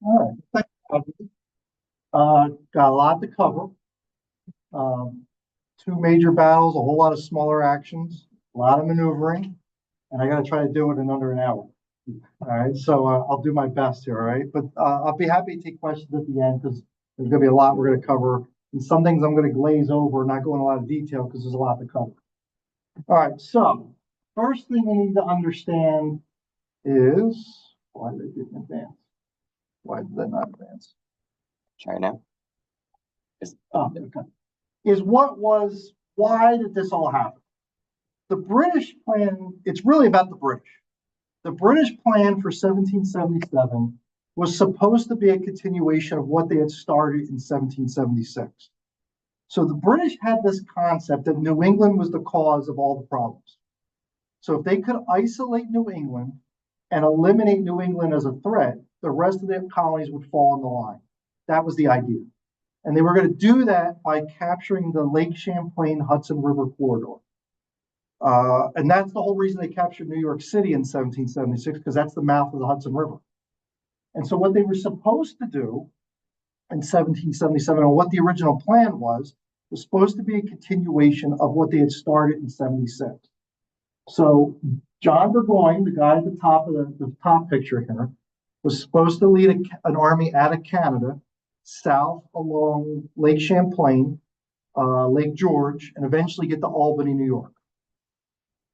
All right. Thank you. Got a lot to cover. Um, Two major battles, a whole lot of smaller actions, a lot of maneuvering, and I got to try to do it in under an hour. All right, so I'll do my best here. All right, but I'll be happy to take questions at the end because there's going to be a lot we're going to cover, and some things I'm going to glaze over, not go in a lot of detail because there's a lot to cover. All right, so first thing we need to understand is why they didn't advance. Why did they not advance? Try now. Oh, okay. Why did this all happen? The British plan, it's really about the British. The British plan for 1777 was supposed to be a continuation of what they had started in 1776. So the British had this concept that New England was the cause of all the problems. So if they could isolate New England and eliminate New England as a threat, the rest of the colonies would fall in the line. That was the idea. And they were going to do that by capturing the Lake Champlain-Hudson River corridor. And that's the whole reason they captured New York City in 1776, because that's the mouth of the Hudson River. And so what they were supposed to do in 1777, and what the original plan was supposed to be a continuation of what they had started in 76. So John Burgoyne, the guy at the top of the top picture here, was supposed to lead an army out of Canada, south along Lake Champlain, Lake George, and eventually get to Albany, New York.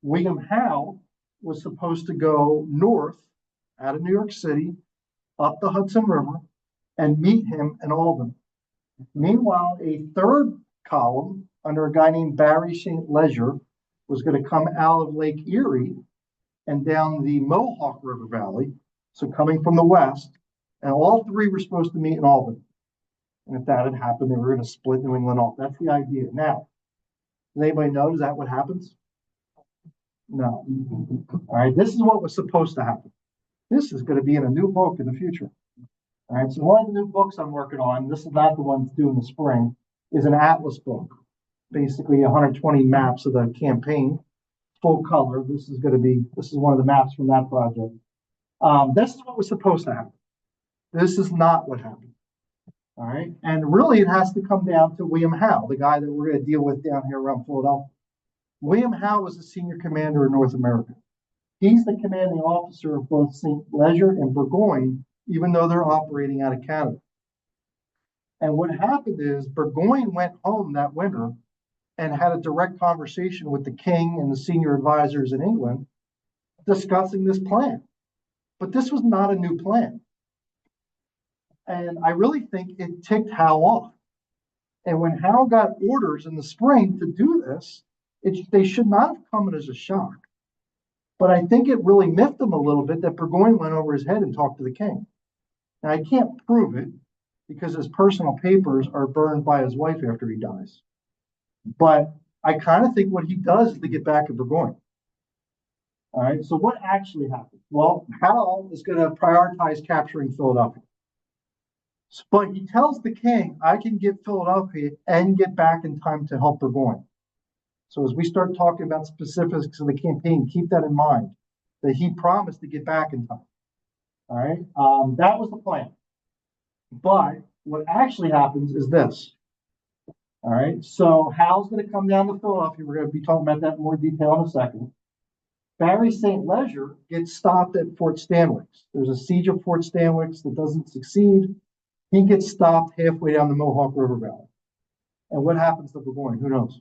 William Howe was supposed to go north out of New York City, up the Hudson River, and meet him in Albany. Meanwhile, a third column under a guy named Barry St. Leger was going to come out of Lake Erie and down the Mohawk River Valley, so coming from the west, and all three were supposed to meet in Albany. And if that had happened, they were going to split New England off. That's the idea. Now, does anybody know, is that what happens? No. All right, this is what was supposed to happen. This is going to be in a new book in the future. All right, so one of the new books I'm working on, this is not the one due in the spring, is an atlas book. Basically 120 maps of the campaign, full color. This is one of the maps from that project. This is what was supposed to happen. This is not what happened. All right, and really it has to come down to William Howe, the guy that we're going to deal with down here around Philadelphia. William Howe was the senior commander in North America. He's the commanding officer of both St. Leger and Burgoyne, even though they're operating out of Canada. And what happened is Burgoyne went home that winter and had a direct conversation with the king and the senior advisors in England discussing this plan. But this was not a new plan. And I really think it ticked Howe off. And when Howe got orders in the spring to do this, they should not have come as a shock. But I think it really miffed him a little bit that Burgoyne went over his head and talked to the king. Now, I can't prove it because his personal papers are burned by his wife after he dies. But I kind of think what he does is to get back at Burgoyne. All right, so what actually happened? Well, Howe is going to prioritize capturing Philadelphia. But he tells the king, I can get Philadelphia and get back in time to help Burgoyne. So as we start talking about specifics of the campaign, keep that in mind, that he promised to get back in time. All right, that was the plan. But what actually happens is this. All right, so Howe's going to come down to Philadelphia. We're going to be talking about that in more detail in a second. Barry St. Leger gets stopped at Fort Stanwix. There's a siege of Fort Stanwix that doesn't succeed. He gets stopped halfway down the Mohawk River Valley. And what happens to Burgoyne? Who knows?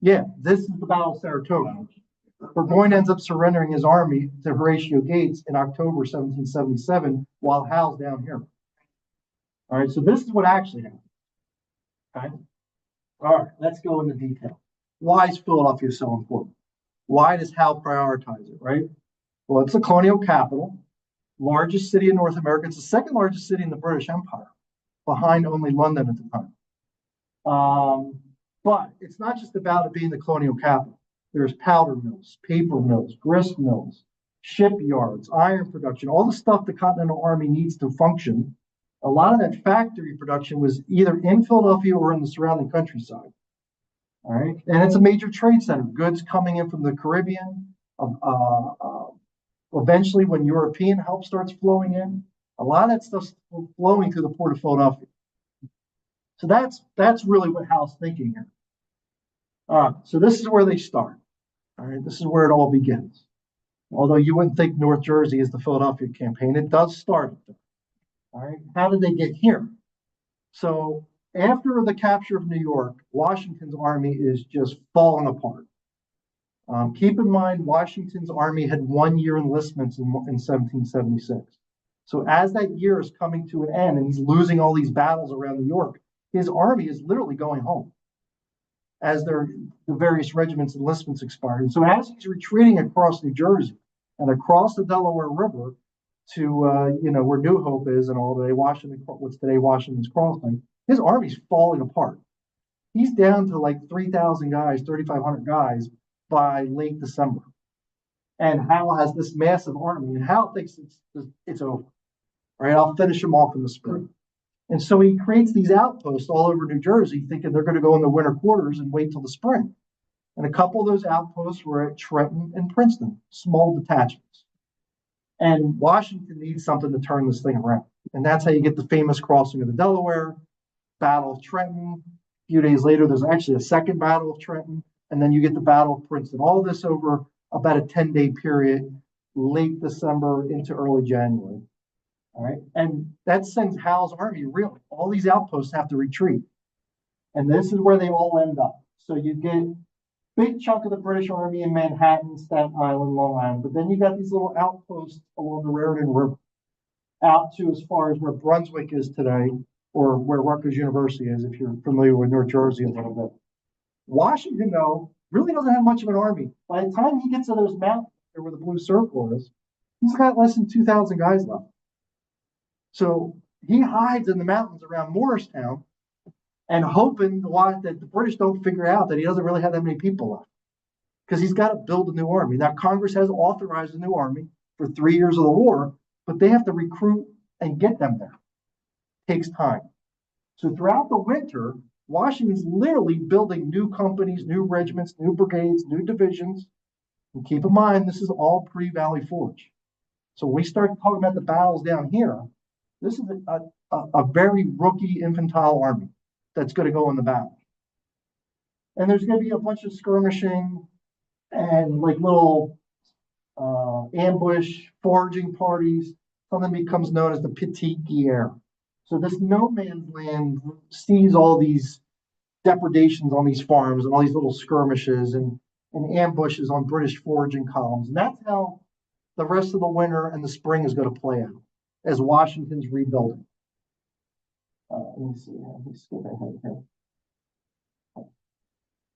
Yeah, this is the Battle of Saratoga. Burgoyne ends up surrendering his army to Horatio Gates in October 1777 while Howe's down here. All right, so this is what actually happened. Okay. All right, let's go into detail. Why is Philadelphia so important? Why does Howe prioritize it, right? Well, it's a colonial capital, largest city in North America. It's the second largest city in the British Empire, behind only London at the time. But it's not just about it being the colonial capital. There's powder mills, paper mills, grist mills, shipyards, iron production, all the stuff the Continental Army needs to function. A lot of that factory production was either in Philadelphia or in the surrounding countryside. All right, and it's a major trade center. Goods coming in from the Caribbean, Eventually, when European help starts flowing in, a lot of that stuff's flowing through the port of Philadelphia. So that's really what Howe's thinking here. So this is where they start. All right, this is where it all begins. Although you wouldn't think North Jersey is the Philadelphia campaign, it does start there. All right, how did they get here? So after the capture of New York, Washington's army is just falling apart. Keep in mind, Washington's army had 1 year enlistments in 1776. So as that year is coming to an end and he's losing all these battles around New York, his army is literally going home as the various regiments' enlistments expired. And so as he's retreating across New Jersey and across the Delaware River to where New Hope is and all the what's today Washington's Crossing, his army's falling apart. He's down to like 3,000 guys, 3,500 guys by late December. And Howe has this massive army, and Howe thinks it's over. Right, I'll finish him off in the spring. And so he creates these outposts all over New Jersey, thinking they're going to go in the winter quarters and wait till the spring. And a couple of those outposts were at Trenton and Princeton, small detachments. And Washington needs something to turn this thing around. And that's how you get the famous crossing of the Delaware, Battle of Trenton. A few days later, there's actually a second Battle of Trenton. And then you get the Battle of Princeton. All this over about a 10-day period, late December into early January. All right. And that sends Howe's army, really. All these outposts have to retreat. And this is where they all end up. So you get big chunk of the British Army in Manhattan, Staten Island, Long Island. But then you got these little outposts along the Raritan River out to as far as where Brunswick is today, or where Rutgers University is, if you're familiar with North Jersey a little bit. Washington, though, really doesn't have much of an army. By the time he gets to those mountains where the blue circle is, he's got less than 2,000 guys left. So he hides in the mountains around Morristown and hoping that the British don't figure out that he doesn't really have that many people left, because he's got to build a new army. Now, Congress has authorized a new army for 3 years of the war, but they have to recruit and get them there. It takes time. So throughout the winter, Washington's literally building new companies, new regiments, new brigades, new divisions. And keep in mind, this is all pre-Valley Forge. So when we start talking about the battles down here, this is a very rookie infantile army that's going to go in the battle. And there's going to be a bunch of skirmishing and like little ambush foraging parties. Something becomes known as the Petite Guerre. So this no man's land sees all these depredations on these farms and all these little skirmishes and ambushes on British foraging columns. And that's how the rest of the winter and the spring is going to play out as Washington's rebuilding. Let me see. Let me skip ahead here.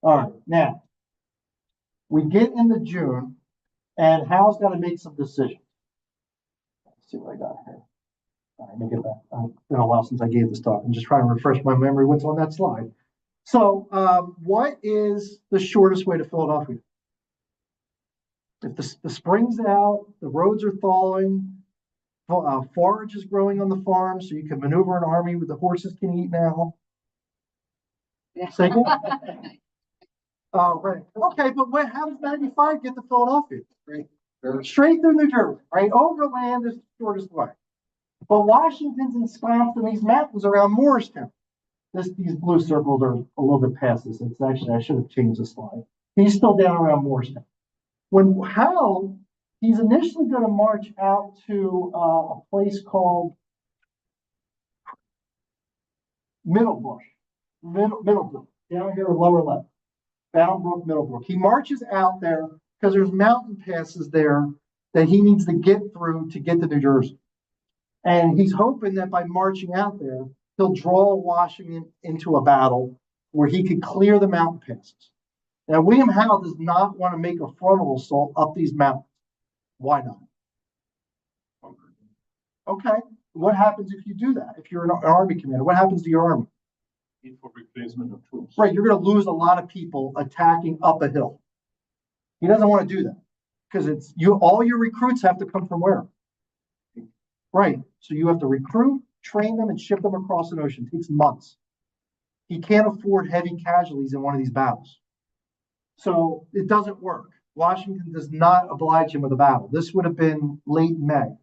All right, now we get into June, and Howe's got to make some decisions. Let's see what I got here. All right, let me get back. It's been a while since I gave this talk. I'm just trying to refresh my memory what's on that slide. So, what is the shortest way to Philadelphia? If the spring's out, the roads are thawing, forage is growing on the farm, so you can maneuver an army with the horses can eat now. Say again? Oh, right. Okay, but how does 95 get to Philadelphia? Straight through New Jersey, right? Overland is the shortest way. But Washington's ensconced in these mountains around Morristown. These blue circles are a little bit past this. It's actually, I should have changed the slide. He's still down around Morristown. When Howe, he's initially going to march out to a place called Middlebrook, down here lower left, Bound Brook, Middlebrook. He marches out there because there's mountain passes there that he needs to get through to get to New Jersey. And he's hoping that by marching out there, he'll draw Washington into a battle where he could clear the mountain passes. Now, William Howe does not want to make a frontal assault up these mountains. Why not? Okay, what happens if you do that? If you're an army commander, what happens to your army? Need for replacement of troops. Right, you're going to lose a lot of people attacking up a hill. He doesn't want to do that because it's you. All your recruits have to come from where? Right, so you have to recruit, train them, and ship them across an ocean. It takes months. He can't afford heavy casualties in one of these battles. So it doesn't work. Washington does not oblige him with a battle. This would have been late May.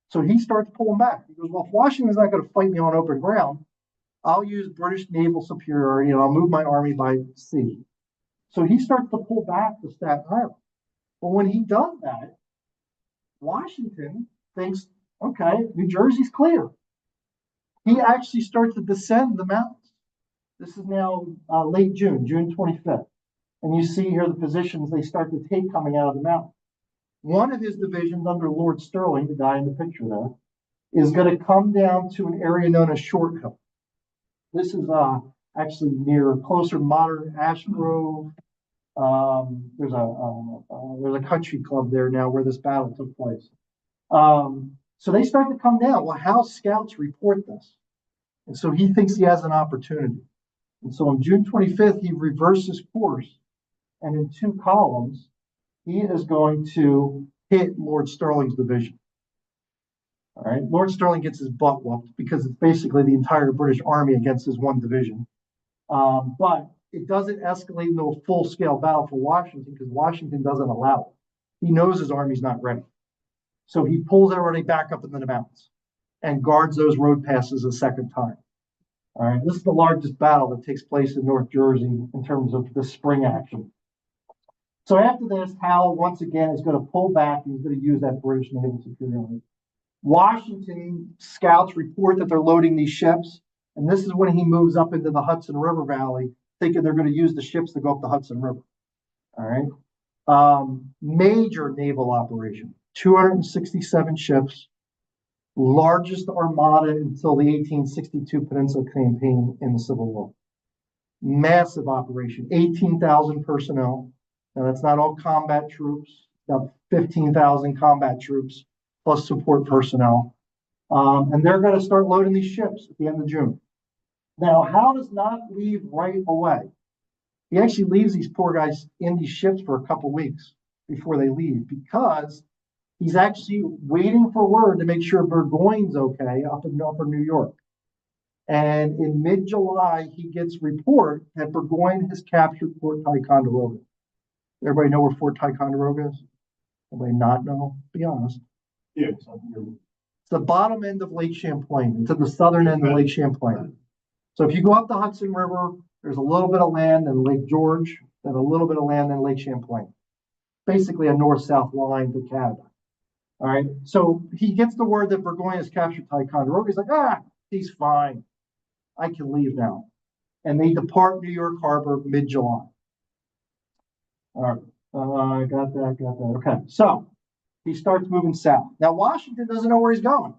So he starts pulling back. He goes, well, if Washington's not going to fight me on open ground, I'll use British naval superiority and I'll move my army by sea. So he starts to pull back to Staten Island. Well, when he does that, Washington thinks, okay, New Jersey's clear. He actually starts to descend the mountains. This is now late June, June 25th. And you see here the positions they start to take coming out of the mountain. One of his divisions under Lord Stirling, the guy in the picture there, is going to come down to an area known as Short Hill. This is actually near closer modern Ash Grove. There's a country club there now where this battle took place. So they start to come down. Well, Howe's scouts report this. And so he thinks he has an opportunity. And so on June 25th, he reverses course. And in 2 columns, he is going to hit Lord Stirling's division. All right. Lord Stirling gets his butt whooped because it's basically the entire British army against his one division. But it doesn't escalate into a full-scale battle for Washington because Washington doesn't allow it. He knows his army's not ready. So he pulls everybody back up into the mountains and guards those road passes a second time. All right. This is the largest battle that takes place in North Jersey in terms of the spring action. So after this, Howe once again is going to pull back and he's going to use that British naval superiority. Washington scouts report that they're loading these ships, and this is when he moves up into the Hudson River Valley, thinking they're going to use the ships to go up the Hudson River. All right. Major naval operation, 267 ships, largest armada until the 1862 Peninsula Campaign in the Civil War. Massive operation, 18,000 personnel. Now, that's not all combat troops, about 15,000 combat troops, plus support personnel. And they're going to start loading these ships at the end of June. Now, Howe does not leave right away. He actually leaves these poor guys in these ships for a couple weeks before they leave because he's actually waiting for word to make sure Burgoyne's okay up in Upper New York. And in mid-July, he gets report that Burgoyne has captured Fort Ticonderoga. Everybody know where Fort Ticonderoga is? Everybody not know? Be honest. Yeah, it's the bottom end of Lake Champlain. It's at the southern end of Lake Champlain. So if you go up the Hudson River, there's a little bit of land in Lake George and a little bit of land in Lake Champlain. Basically a north-south line to Canada. All right. So he gets the word that Burgoyne has captured Ticonderoga. He's like, he's fine. I can leave now. And they depart New York Harbor mid-July. All right, got that. Okay, so he starts moving south. Now, Washington doesn't know where he's going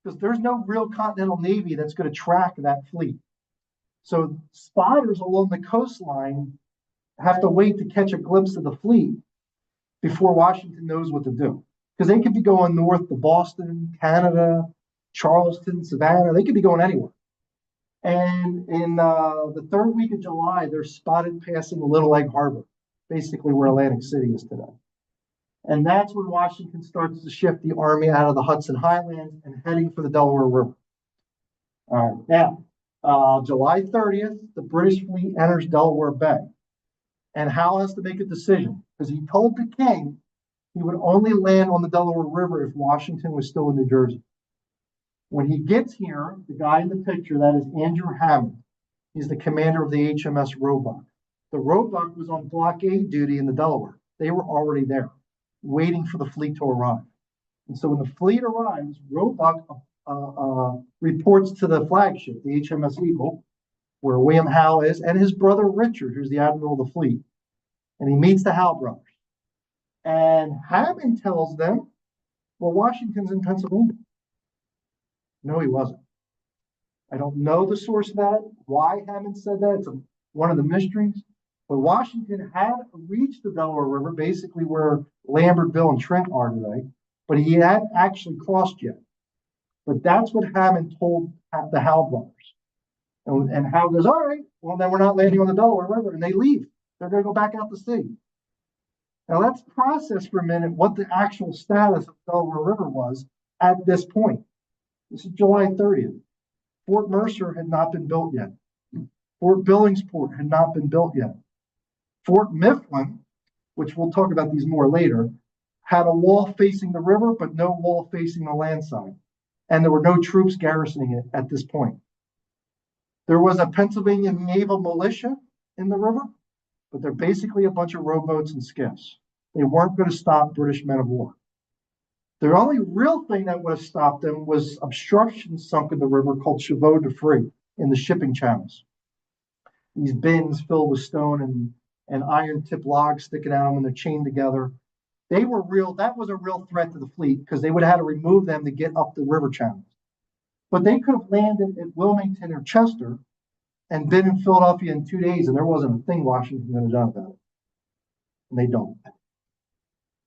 because there's no real continental navy that's going to track that fleet. So spotters along the coastline have to wait to catch a glimpse of the fleet before Washington knows what to do. Because they could be going north to Boston, Canada, Charleston, Savannah. They could be going anywhere. And in the 3rd week of July, they're spotted passing Little Egg Harbor, basically where Atlantic City is today. And that's when Washington starts to shift the army out of the Hudson Highlands and heading for the Delaware River. All right, now, July 30th, the British fleet enters Delaware Bay. And Howe has to make a decision because he told the king he would only land on the Delaware River if Washington was still in New Jersey. When he gets here, the guy in the picture, that is Andrew Hammond. He's the commander of the HMS Roebuck. The Roebuck was on blockade duty in the Delaware. They were already there, waiting for the fleet to arrive. And so when the fleet arrives, Roebuck reports to the flagship, the HMS Eagle, where William Howe is, and his brother Richard, who's the admiral of the fleet. And he meets the Howe brothers. And Hammond tells them, well, Washington's in Pennsylvania. No, he wasn't. I don't know the source of that, why Hammond said that. It's one of the mysteries. But Washington had reached the Delaware River, basically where Lambertville and Trent are today, but he had actually crossed yet. But that's what Hammond told the Howe brothers. And Howe goes, all right, well, then we're not landing on the Delaware River. And they leave. They're going to go back out to sea. Now, let's process for a minute what the actual status of the Delaware River was at this point. This is July 30th. Fort Mercer had not been built yet. Fort Billingsport had not been built yet. Fort Mifflin which we'll talk about these more later, had a wall facing the river, but no wall facing the land side. And there were no troops garrisoning it at this point. There was a Pennsylvania naval militia in the river, but they're basically a bunch of rowboats and skiffs. They weren't going to stop British men of war. The only real thing that would have stopped them was obstructions sunk in the river called chevaux de frise in the shipping channels. These bins filled with stone and iron tip logs sticking out of them when they're chained together. They were real, that was a real threat to the fleet because they would have had to remove them to get up the river channels. But they could have landed at Wilmington or Chester and been in Philadelphia in 2 days, and there wasn't a thing Washington could have done about it. And they don't.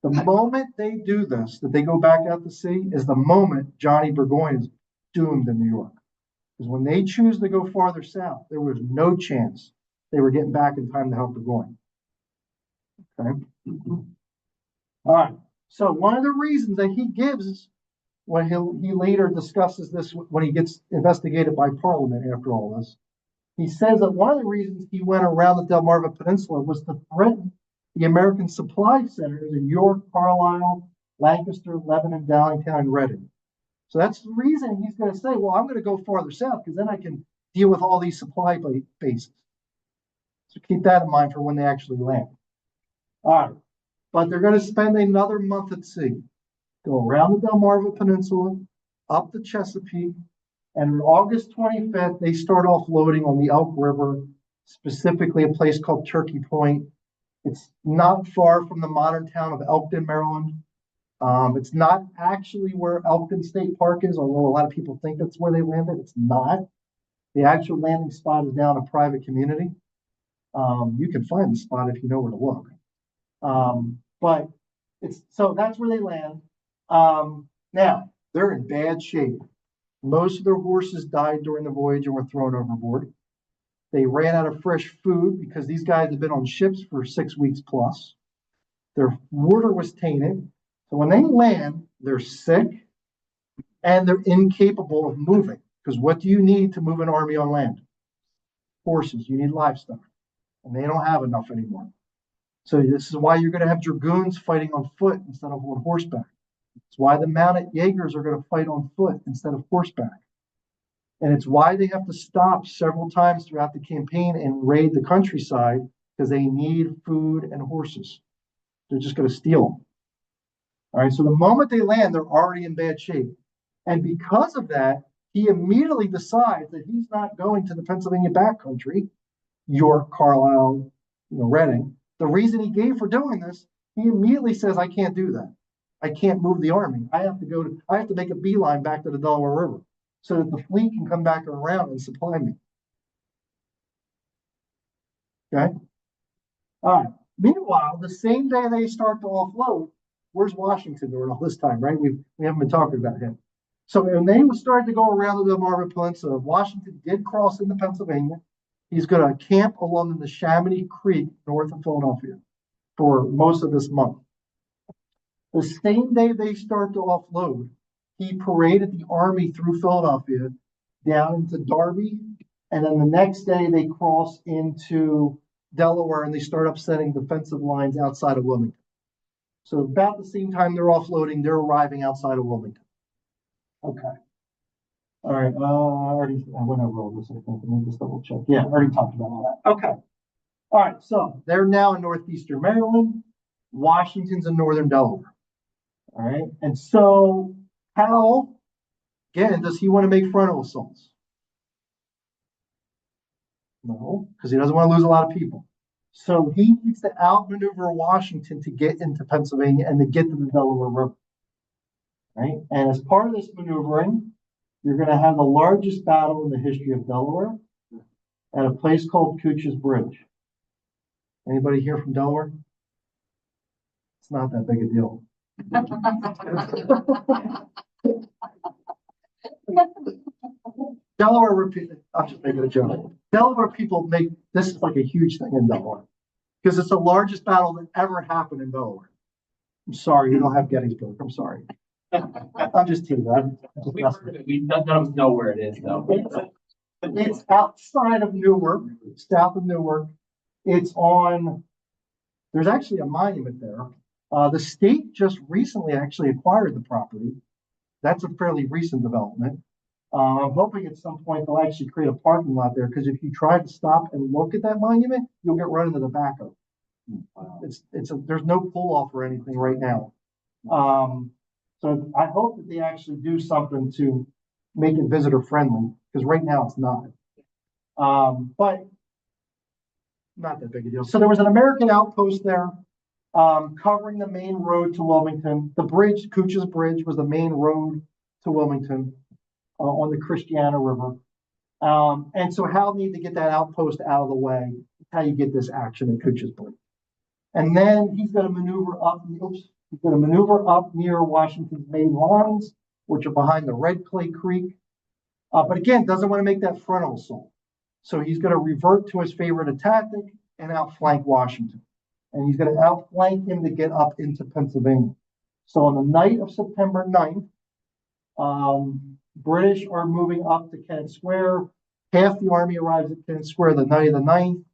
The moment they do this, that they go back out to sea, is the moment Johnny Burgoyne is doomed in New York. Because when they choose to go farther south, there was no chance they were getting back in time to help Burgoyne. Okay. All right. So one of the reasons that he gives when he later discusses this when he gets investigated by Parliament after all this, he says that one of the reasons he went around the Delmarva Peninsula was to threaten the American supply centers in York, Carlisle, Lancaster, Lebanon, Downingtown, and Reading. So that's the reason he's going to say, well, I'm going to go farther south because then I can deal with all these supply bases. So keep that in mind for when they actually land. All right. But they're going to spend another month at sea. Go around the Delmarva Peninsula, up the Chesapeake, and on August 25th, they start offloading on the Elk River, specifically a place called Turkey Point. It's not far from the modern town of Elkton, Maryland. It's not actually where Elkton State Park is, although a lot of people think that's where they landed. It's not. The actual landing spot is down a private community. You can find the spot if you know where to look. But so that's where they land. Now, they're in bad shape. Most of their horses died during the voyage and were thrown overboard. They ran out of fresh food because these guys had been on ships for 6 weeks plus. Their water was tainted. So when they land, they're sick and they're incapable of moving. Because what do you need to move an army on land? Horses. You need livestock. And they don't have enough anymore. So this is why you're going to have dragoons fighting on foot instead of on horseback. It's why the mounted Jaegers are going to fight on foot instead of horseback. And it's why they have to stop several times throughout the campaign and raid the countryside because they need food and horses. They're just going to steal them. All right, so the moment they land, they're already in bad shape. And because of that, he immediately decides that he's not going to the Pennsylvania backcountry, York, Carlisle, Reading. The reason he gave for doing this, he immediately says, I can't do that. I can't move the army. I have to make a beeline back to the Delaware River so that the fleet can come back around and supply me. Okay. All right. Meanwhile, the same day they start to offload, where's Washington during all this time, right? We haven't been talking about him. So when they started to go around the Delmarva Peninsula, Washington did cross into Pennsylvania. He's going to camp along the Chamonix Creek north of Philadelphia for most of this month. The same day they start to offload, he paraded the army through Philadelphia down into Darby, and then the next day they cross into Delaware and they start upsetting defensive lines outside of Wilmington. So about the same time they're offloading, they're arriving outside of Wilmington. Okay. All right. I went over all this, I think. Let me just double check. Yeah, I already talked about all that. Okay. All right. So they're now in northeastern Maryland. Washington's in northern Delaware. All right. And so how, again, does he want to make frontal assaults? No, because he doesn't want to lose a lot of people. So he needs to outmaneuver Washington to get into Pennsylvania and to get to the Delaware River. Right? And as part of this maneuvering, you're going to have the largest battle in the history of Delaware at a place called Couch's Bridge. Anybody here from Delaware? It's not that big a deal. Delaware, I'm just making a joke. Delaware people make this is like a huge thing in Delaware because it's the largest battle that ever happened in Delaware. I'm sorry, you don't have Gettysburg. I'm sorry. I'm just teasing. None of us know where it is, though. It's outside of Newark, south of Newark. It's on There's actually a monument there. The state just recently actually acquired the property. That's a fairly recent development. I'm hoping at some point they'll actually create a parking lot there, because if you try to stop and look at that monument, you'll get run into the back of it. There's no pull off or anything right now. So I hope that they actually do something to make it visitor friendly, because right now it's not. But not that big a deal. So there was an American outpost there, covering the main road to Wilmington. The bridge, Cooch's Bridge, was the main road to Wilmington on the Christiana River. And so Howe needed to get that outpost out of the way. That's how you get this action in Cooch's Bridge. And then he's going to maneuver up. He's going to maneuver up near Washington's main lines, which are behind the Red Clay Creek. But again, doesn't want to make that frontal assault. So he's going to revert to his favorite tactic and outflank Washington. And he's going to outflank him to get up into Pennsylvania. So on the night of September 9th, British are moving up to Kennett Square. Half the army arrives at Kennett Square the night of the 9th.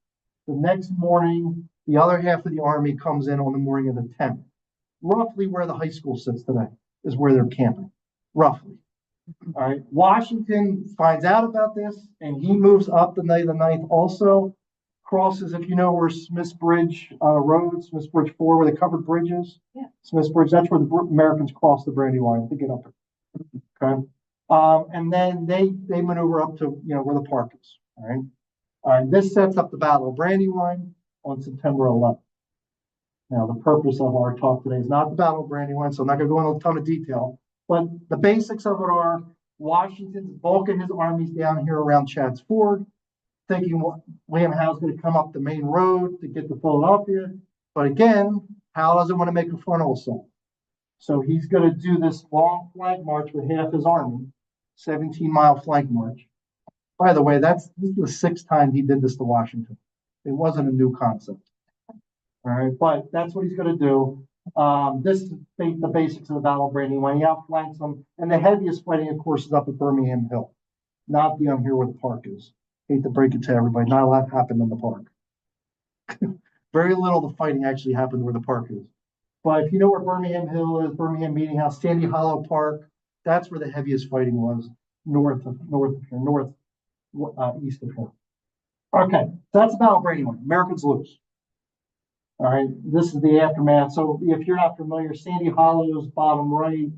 The next morning, the other half of the army comes in on the morning of the 10th. Roughly where the high school sits today is where they're camping, roughly. All right. Washington finds out about this, and he moves up the night of the 9th also, crosses, if you know where Smith's Bridge Road, Smith's Bridge 4, where the covered bridge is. Yeah. Smith's Bridge, that's where the Americans cross the Brandywine to get up there. Okay. And then they maneuver up to, where the park is. All right. All right. This sets up the Battle of Brandywine on September 11th. Now, the purpose of our talk today is not the Battle of Brandywine, so I'm not going to go into a ton of detail. But the basics of it are Washington's bulking his armies down here around Chad's Ford, thinking William Howe's going to come up the main road to get to Philadelphia. But again, Howe doesn't want to make a frontal assault. So he's going to do this long flank march with half his army, 17-mile flank march. By the way, this is the 6th time he did this to Washington. It wasn't a new concept. All right, but that's what he's going to do. This is the basics of the Battle of Brandywine. He outflanks them, and the heaviest fighting, of course, is up at Birmingham Hill, not down here where the park is. Hate to break it to everybody, not a lot happened in the park. Very little of the fighting actually happened where the park is. But if you know where Birmingham Hill is, Birmingham Meeting House, Sandy Hollow Park, that's where the heaviest fighting was, east of here. Okay, so that's the Battle of Brandywine. Americans lose. All right, this is the aftermath. So if you're not familiar, Sandy Hollow is bottom right.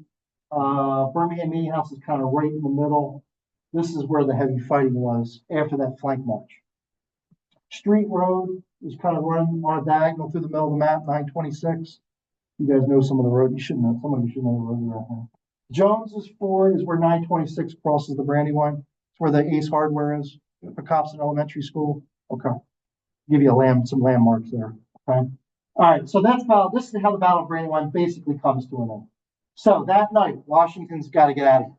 Birmingham Meeting House is kind of right in the middle. This is where the heavy fighting was after that flank march. Street Road is kind of running on a diagonal through the middle of the map, 926. You guys know some of the road. You should know. Some of you should know the road right now. Jones's Ford is where 926 crosses the Brandywine. It's where the Ace Hardware is for Copson Elementary School. Okay. Give you some landmarks there. Okay. All right. So this is how the Battle of Brandywine basically comes to an end. So that night, Washington's got to get out of here.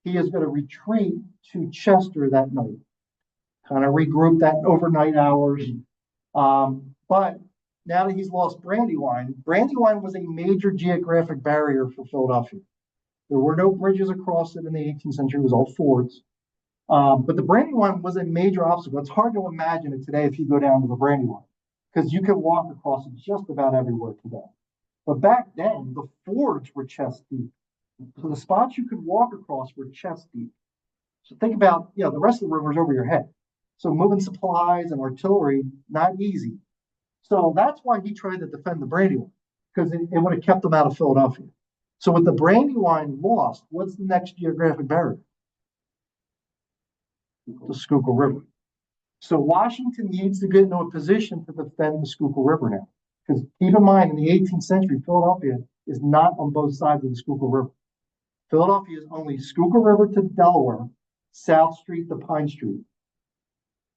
He is going to retreat to Chester that night, kind of regroup that overnight hours. But now that he's lost Brandywine was a major geographic barrier for Philadelphia. There were no bridges across it in the 18th century. It was all fords. But the Brandywine was a major obstacle. It's hard to imagine it today if you go down to the Brandywine, because you can walk across it just about everywhere today. But back then, the fords were chest deep. So the spots you could walk across were chest deep. So think about, the rest of the river's over your head. So moving supplies and artillery, not easy. So that's why he tried to defend the Brandywine, because it would have kept them out of Philadelphia. So with the Brandywine lost, what's the next geographic barrier? The Schuylkill River. So Washington needs to get into a position to defend the Schuylkill River now. Because keep in mind, in the 18th century, Philadelphia is not on both sides of the Schuylkill River. Philadelphia is only Schuylkill River to Delaware, South Street to Pine Street.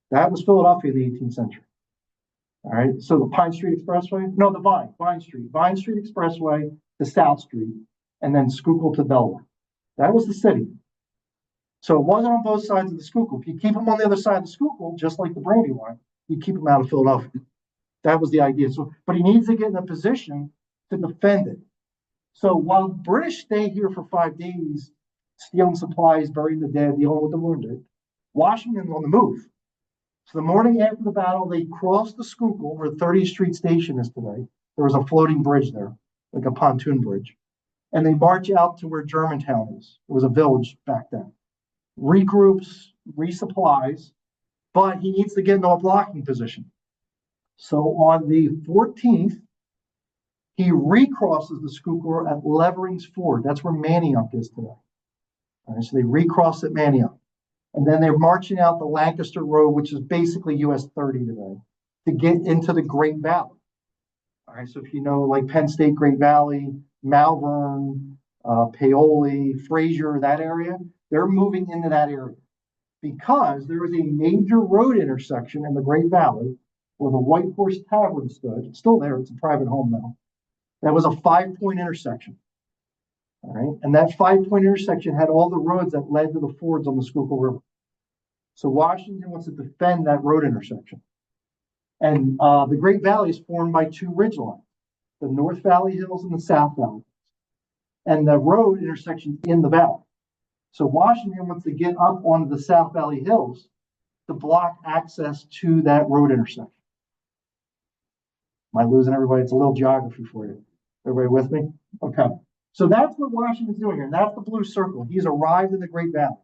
That was Philadelphia in the 18th century. All right, so the Pine Street Expressway, no, the Vine Street Expressway to South Street, and then Schuylkill to Delaware. That was the city. So it wasn't on both sides of the Schuylkill. If you keep them on the other side of the Schuylkill, just like the Brandywine, you keep them out of Philadelphia. That was the idea. So, but he needs to get in a position to defend it. So while the British stay here for 5 days, stealing supplies, burying the dead, dealing with the wounded, Washington's on the move. So the morning after the battle, they crossed the Schuylkill, where 30th Street Station is today. There was a floating bridge there, like a pontoon bridge. And they march out to where Germantown is. It was a village back then. Regroups, resupplies, but he needs to get into a blocking position. So on the 14th, he recrosses the Schuylkill at Levering's Ford. That's where Manioc is today. All right, so they recross at Manioc. And then they're marching out the Lancaster Road, which is basically US 30 today, to get into the Great Valley. All right, so if you know, like Penn State, Great Valley, Malvern, Paoli, Fraser, that area, they're moving into that area because there was a major road intersection in the Great Valley where the White Horse Tavern stood. It's still there. It's a private home now. That was a 5-point intersection. All right. And that 5-point intersection had all the roads that led to the fords on the Schuylkill River. So Washington wants to defend that road intersection. And the Great Valley is formed by two ridge lines, the North Valley Hills and the South Valley. And the road intersection in the valley. So Washington wants to get up onto the South Valley Hills to block access to that road intersection. Am I losing everybody? It's a little geography for you. Everybody with me? Okay. So that's what Washington's doing here. And that's the blue circle. He's arrived in the Great Valley.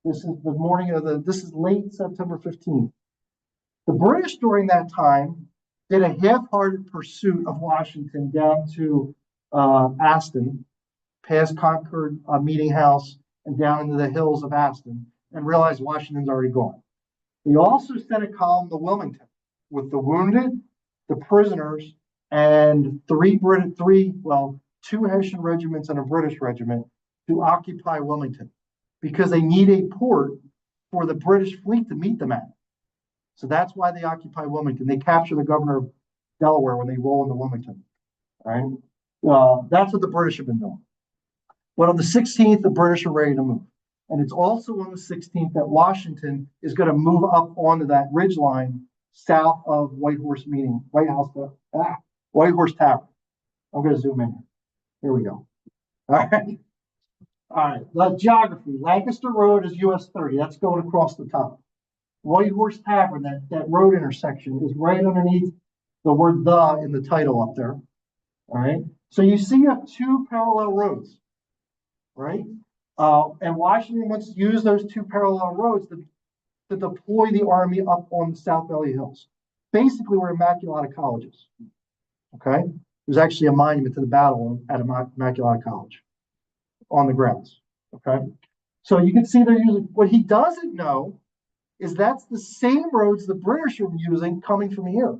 This is the morning of this is late September 15th. The British during that time did a half-hearted pursuit of Washington down to Aston, past Concord Meeting House, and down into the hills of Aston, and realized Washington's already gone. They also sent a column to Wilmington with the wounded, the prisoners, and two Hessian regiments and a British regiment to occupy Wilmington because they need a port for the British fleet to meet them at. So that's why they occupy Wilmington. They capture the governor of Delaware when they roll into Wilmington. All right, that's what the British have been doing. But on the 16th, the British are ready to move. And it's also on the 16th that Washington is going to move up onto that ridge line south of White Horse Tavern. I'm going to zoom in. Here we go. All right. All right. The geography. Lancaster Road is US 30. That's going across the top. White Horse Tavern, that road intersection, is right underneath the word "the" in the title up there. All right. So you see you have two parallel roads, right? And Washington wants to use those two parallel roads to deploy the army up on the South Valley Hills, basically where Immaculata College is. Okay. There's actually a monument to the battle at Immaculata College on the grounds. Okay. So you can see they're using, what he doesn't know is that's the same roads the British are using coming from here.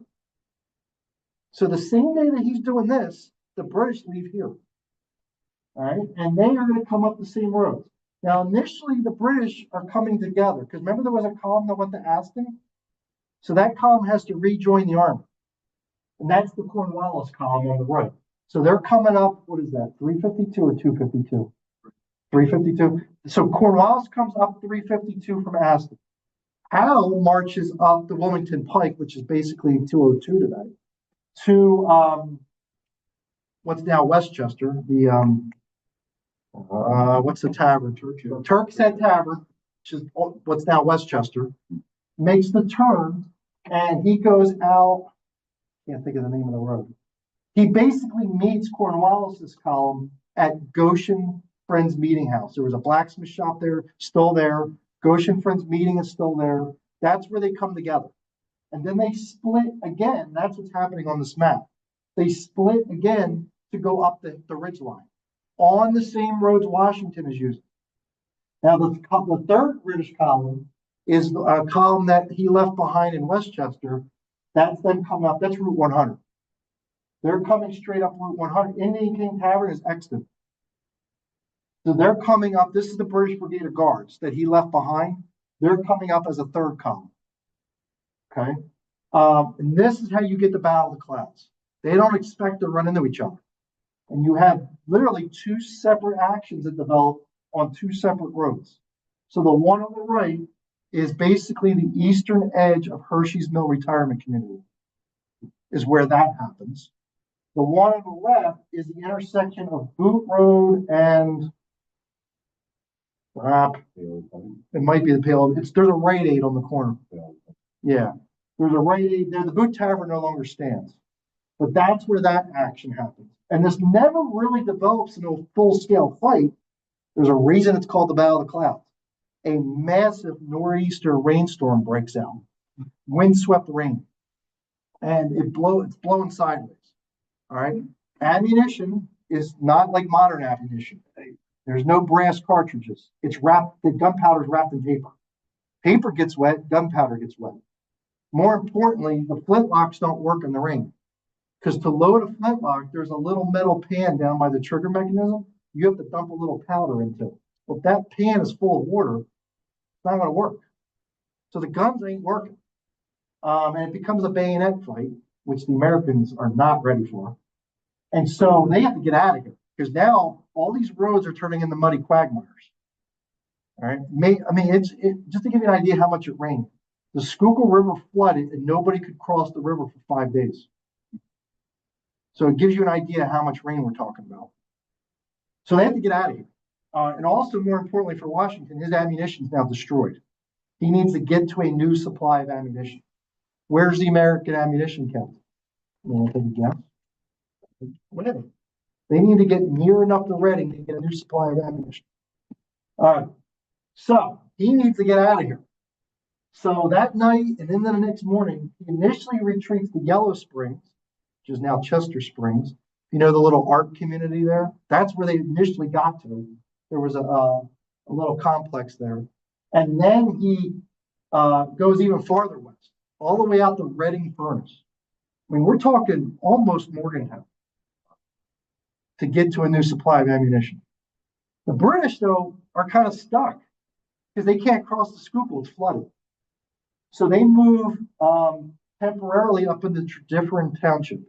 So the same day that he's doing this, the British leave here. All right. And they are going to come up the same roads. Now, initially, the British are coming together because remember there was a column that went to Aston? So that column has to rejoin the army. And that's the Cornwallis column on the right. So they're coming up, what is that, 352 or 252? 352. So Cornwallis comes up 352 from Aston. Howe marches up the Wilmington Pike, which is basically 202 today, to what's now Westchester, what's the tavern? Turk's Head Tavern, which is what's now Westchester, makes the turn, and he goes out, can't think of the name of the road. He basically meets Cornwallis's column at Goshen Friends Meeting House. There was a blacksmith shop there, still there. Goshen Friends Meeting is still there. That's where they come together. And then they split again. That's what's happening on this map. They split again to go up the ridge line on the same roads Washington is using. Now, the third British column is a column that he left behind in Westchester. That's then coming up. That's Route 100. They're coming straight up Route 100. Indian King Tavern is Exton. So they're coming up. This is the British Brigade of Guards that he left behind. They're coming up as a third column. Okay. And this is how you get the Battle of the Clouds. They don't expect to run into each other. And you have literally two separate actions that develop on two separate roads. So the one on the right is basically the eastern edge of Hershey's Mill Retirement Community, is where that happens. The one on the left is the intersection of Boot Road and it might be the Pale. There's a Rite Aid on the corner. Yeah, there's a Rite Aid there. The Boot Tavern no longer stands. But that's where that action happens. And this never really develops into a full-scale fight. There's a reason it's called the Battle of the Clouds. A massive nor'easter rainstorm breaks out, windswept rain, and it's blowing sideways. All right, ammunition is not like modern ammunition. There's no brass cartridges. It's wrapped. The gunpowder's wrapped in paper. Paper gets wet. Gunpowder gets wet. More importantly, the flintlocks don't work in the rain, because to load a flintlock, there's a little metal pan down by the trigger mechanism. You have to dump a little powder into it. Well, if that pan is full of water, it's not going to work. So the guns ain't working. And it becomes a bayonet fight, which the Americans are not ready for. And so they have to get out of here, because now all these roads are turning into muddy quagmires. All right. It's just to give you an idea how much it rained. The Schuylkill River flooded and nobody could cross the river for 5 days. So it gives you an idea how much rain we're talking about. So they have to get out of here. And also, more importantly for Washington, his ammunition is now destroyed. He needs to get to a new supply of ammunition. Where's the American ammunition kept? You want to take a guess? Whatever. They need to get near enough to Reading to get a new supply of ammunition. All right. So he needs to get out of here. So that night and into the next morning, he initially retreats to Yellow Springs, which is now Chester Springs. You know the little art community there? That's where they initially got to. There was a little complex there. And then he goes even farther west, all the way out to Reading Furnace. I mean, we're talking almost Morgantown to get to a new supply of ammunition. The British, though, are kind of stuck because they can't cross the Schuylkill. It's flooded. So they move temporarily up into Different Township.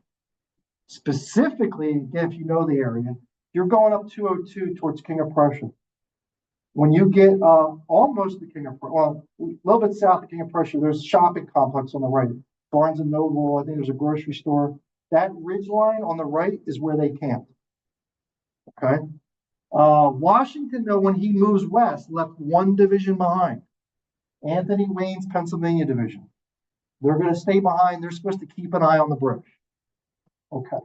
Specifically, again, if you know the area, you're going up 202 towards King of Prussia. When you get almost the King of Prussia, well, a little bit south of King of Prussia, there's a shopping complex on the right. Barnes and Noble, I think there's a grocery store. That ridge line on the right is where they camped. Okay. Washington, though, when he moves west, left one division behind. Anthony Wayne's Pennsylvania Division. They're going to stay behind. They're supposed to keep an eye on the British. Okay.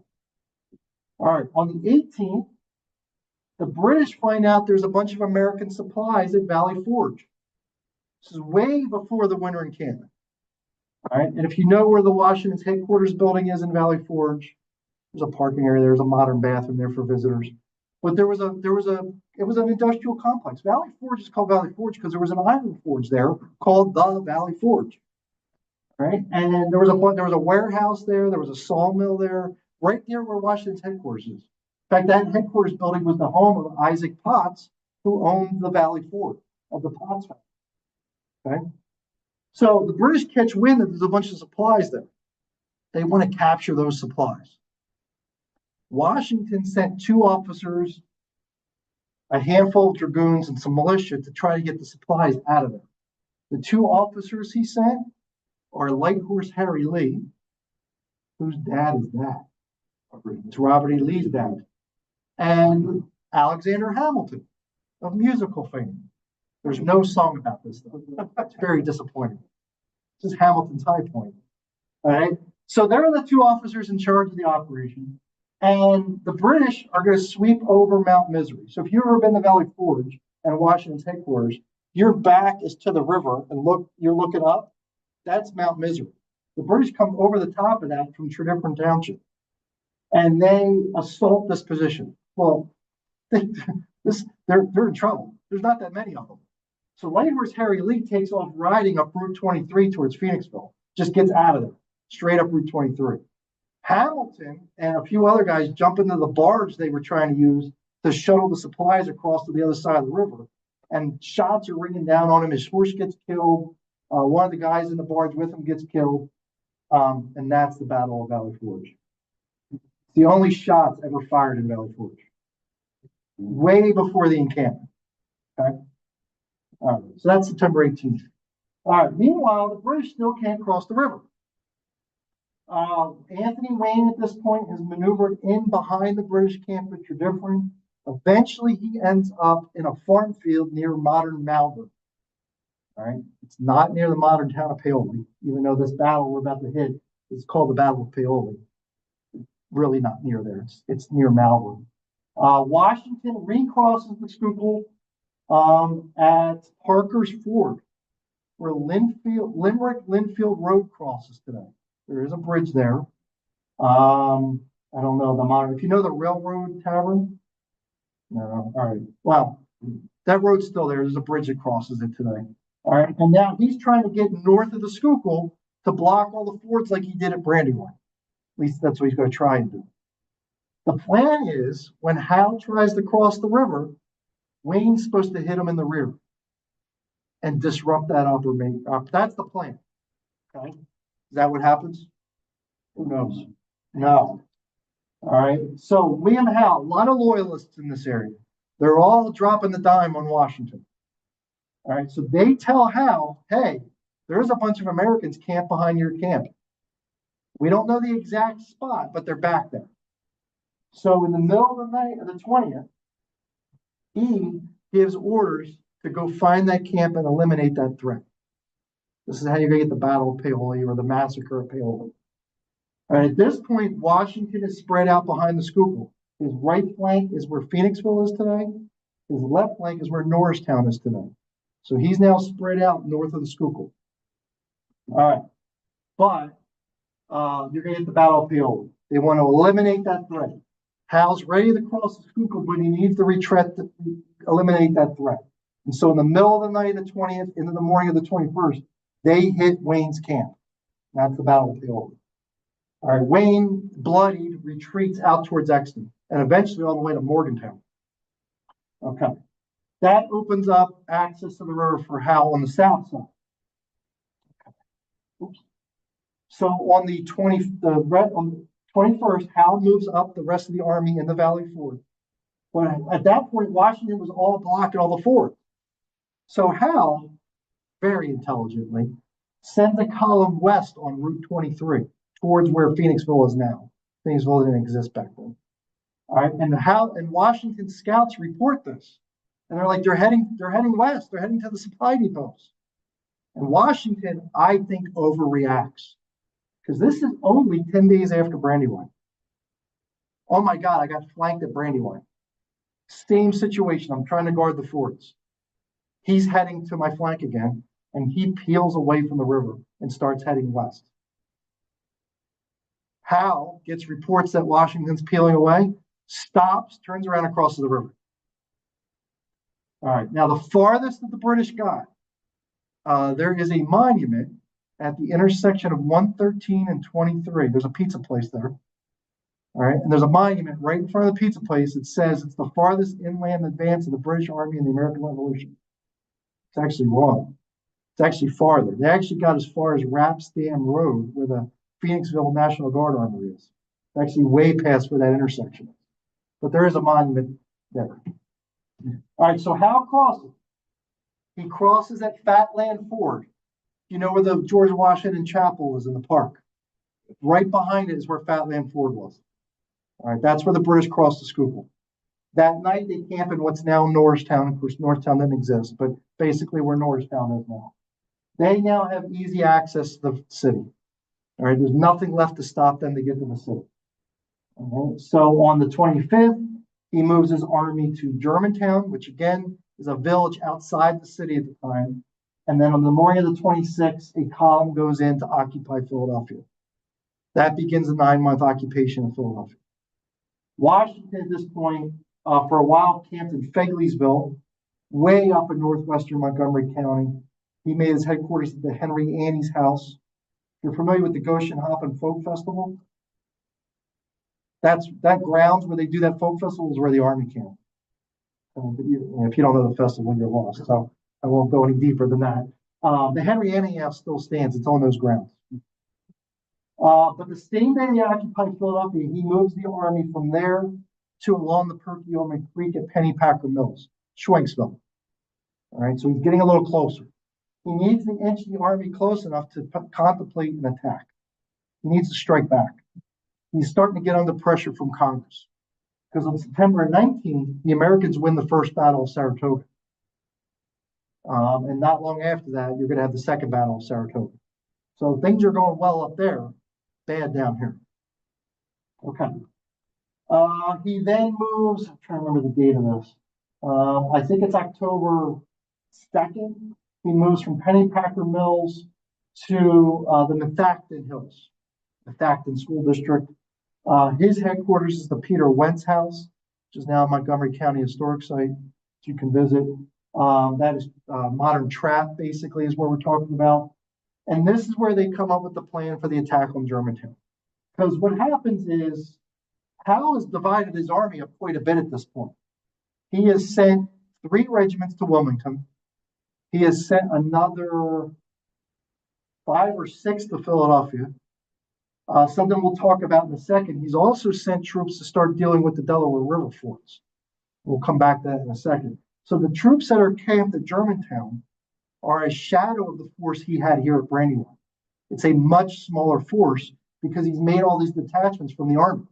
All right. On the 18th, the British find out there's a bunch of American supplies at Valley Forge. This is way before the winter encampment. All right. And if you know where the Washington's headquarters building is in Valley Forge, there's a parking area. There's a modern bathroom there for visitors. But it was an industrial complex. Valley Forge is called Valley Forge because there was an iron forge there called the Valley Forge. Right. And there was a warehouse there. There was a sawmill there, right near where Washington's headquarters is. In fact, that headquarters building was the home of Isaac Potts, who owned the Valley Forge of the Potts family. Okay. So the British catch wind that there's a bunch of supplies there. They want to capture those supplies. Washington sent 2 officers, a handful of dragoons, and some militia to try to get the supplies out of there. The 2 officers he sent are Light Horse Harry Lee, whose dad is that? It's Robert E. Lee's dad, and Alexander Hamilton of musical fame. There's no song about this, though. It's very disappointing. This is Hamilton's high point. All right. So there are the 2 officers in charge of the operation. And the British are going to sweep over Mount Misery. So if you've ever been to Valley Forge and Washington's headquarters, your back is to the river and you're looking up. That's Mount Misery. The British come over the top of that from Different Township, and they assault this position. Well, they're in trouble. There's not that many of them. So Light Horse Harry Lee takes off riding up Route 23 towards Phoenixville. Just gets out of there, straight up Route 23. Hamilton and a few other guys jump into the barge they were trying to use to shuttle the supplies across to the other side of the river. And shots are ringing down on him. His horse gets killed. One of the guys in the barge with him gets killed. And that's the Battle of Valley Forge. It's the only shots ever fired in Valley Forge. Way before the encampment. Okay. All right. So that's September 18th. All right. Meanwhile, the British still can't cross the river. Anthony Wayne at this point has maneuvered in behind the British camp at Tredyffrin. Eventually, he ends up in a farm field near modern Malvern. All right, it's not near the modern town of Paoli, even though this battle we're about to hit is called the Battle of Paoli. Really not near there. It's near Malvern. Washington recrosses the Schuylkill at Parker's Ford, where Limerick-Linfield Road crosses today. There is a bridge there. I don't know the modern. If you know the Railroad Tavern, no. All right. Well, that road's still there. There's a bridge that crosses it today. All right. And now he's trying to get north of the Schuylkill to block all the fords like he did at Brandywine. At least that's what he's going to try and do. The plan is when Howe tries to cross the river, Wayne's supposed to hit him in the rear and disrupt that upper main. That's the plan. Okay. Is that what happens? Who knows? No. All right. So William Howe, a lot of loyalists in this area. They're all dropping the dime on Washington. All right. So they tell Howe, hey, there's a bunch of Americans camped behind your camp. We don't know the exact spot, but they're back there. So in the middle of the night of the 20th, he gives orders to go find that camp and eliminate that threat. This is how you're going to get the Battle of Paoli or the massacre of Paoli. And at this point, Washington is spread out behind the Schuylkill. His right flank is where Phoenixville is today. His left flank is where Norristown is today. So he's now spread out north of the Schuylkill. All right. But you're going to get the Battle of Paoli. They want to eliminate that threat. Howe's ready to cross the Schuylkill, but he needs to retreat to eliminate that threat. And so in the middle of the night of the 20th, into the morning of the 21st, they hit Wayne's camp. That's the Battle of Paoli. All right, Wayne, bloodied, retreats out towards Exton and eventually all the way to Morgantown. Okay. That opens up access to the river for Howe on the south side. Okay. Oops. So on the 21st, Howe moves up the rest of the army in the Valley Ford. But at that point, Washington was all blocking all the fords. So Howe, very intelligently, sends a column west on Route 23 towards where Phoenixville is now. Phoenixville didn't exist back then. All right, and Howe and Washington scouts report this, and they're like, they're heading west. They're heading to the supply depots. And Washington, I think, overreacts because this is only 10 days after Brandywine. Oh my God, I got flanked at Brandywine. Same situation. I'm trying to guard the forts. He's heading to my flank again, and he peels away from the river and starts heading west. Howe gets reports that Washington's peeling away, stops, turns around and crosses the river. All right, now the farthest that the British got, there is a monument at the intersection of 113 and 23. There's a pizza place there. All right, and there's a monument right in front of the pizza place that says it's the farthest inland advance of the British Army in the American Revolution. It's actually wrong. It's actually farther. They actually got as far as Rapps Dam Road, where the Phoenixville National Guard Armory is. It's actually way past where that intersection is. But there is a monument there. All right, so Howe crosses. He crosses at Fatland Ford. You know where the George Washington Chapel is in the park? Right behind it is where Fatland Ford was. All right, that's where the British crossed the Schuylkill. That night, they camp in what's now Norristown. Of course, Norristown didn't exist, but basically where Norristown is now. They now have easy access to the city. All right, there's nothing left to stop them to get to the city. All right, so on the 25th, he moves his army to Germantown, which again is a village outside the city at the time. And then on the morning of the 26th, a column goes in to occupy Philadelphia. That begins a 9-month occupation of Philadelphia. Washington at this point, for a while, camped in Fegleysville, way up in northwestern Montgomery County. He made his headquarters at the Henry Annie's house. You're familiar with the Goshen Hop and Folk Festival? That grounds where they do that folk festival is where the army camped. But if you don't know the festival, you're lost. So I won't go any deeper than that. The Henry Annie house still stands. It's on those grounds. But the same day they occupied Philadelphia, he moves the army from there to along the Perkiomen Creek at Pennypacker Mills, Schwenksville. All right, so he's getting a little closer. He needs to inch the army close enough to contemplate an attack. He needs to strike back. He's starting to get under pressure from Congress. Because on September 19th, the Americans win the first Battle of Saratoga. And not long after that, you're gonna have the second Battle of Saratoga. So things are going well up there, bad down here. Okay. He then moves, I'm trying to remember the date of this. I think it's October 2nd. He moves from Pennypacker Mills to the Methacton Hills, Methacton School District. His headquarters is the Peter Wentz House, which is now Montgomery County Historic Site, which you can visit. That is modern trap, basically, is what we're talking about. And this is where they come up with the plan for the attack on Germantown. Because what happens is, Howe has divided his army up quite a bit at this point. He has sent 3 regiments to Wilmington. He has sent another 5 or 6 to Philadelphia. Something we'll talk about in a second. He's also sent troops to start dealing with the Delaware River forts. We'll come back to that in a second. So the troops that are camped at Germantown are a shadow of the force he had here at Brandywine. It's a much smaller force because he's made all these detachments from the army.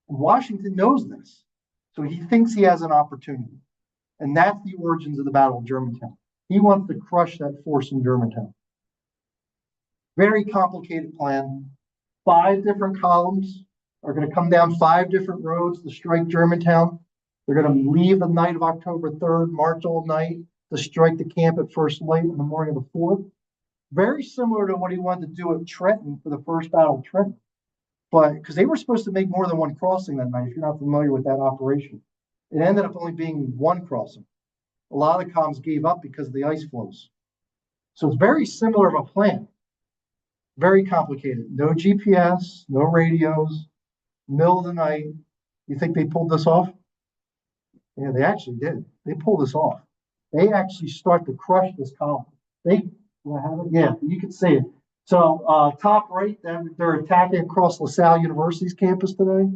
Washington knows this, so he thinks he has an opportunity. And that's the origins of the Battle of Germantown. He wants to crush that force in Germantown. Very complicated plan. 5 different columns are going to come down 5 different roads to strike Germantown. They're going to leave the night of October 3rd, march all night to strike the camp at first light in the morning of the 4th. Very similar to what he wanted to do at Trenton for the first Battle of Trenton. But because they were supposed to make more than 1 crossing that night, if you're not familiar with that operation, it ended up only being 1 crossing. A lot of the columns gave up because of the ice flows. So it's very similar of a plan. Very complicated. No GPS, no radios, middle of the night. You think they pulled this off? Yeah, they actually did. They pulled this off. They actually start to crush this column. Yeah, you can see it. So top right, they're attacking across LaSalle University's campus today.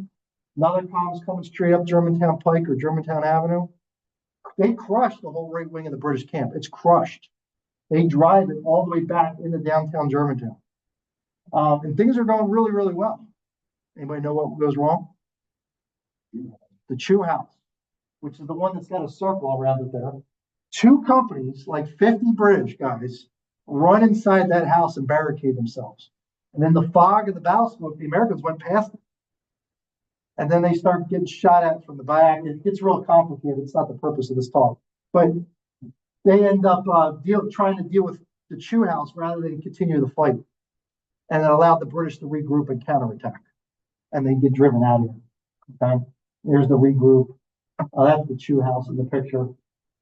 Another column's coming straight up Germantown Pike or Germantown Avenue. They crushed the whole right wing of the British camp. It's crushed. They drive it all the way back into downtown Germantown. And things are going really, really well. Anybody know what goes wrong? The Chew House, which is the one that's got a circle around it there. 2 companies, like 50 British guys, run inside that house and barricade themselves. And then the fog and the battle smoke, the Americans went past it. And then they start getting shot at from the back. It gets real complicated. It's not the purpose of this talk. But they end up trying to deal with the Chew House rather than continue the fight. And it allowed the British to regroup and counterattack. And they get driven out of here. Okay. Here's the regroup. That's the Chew House in the picture.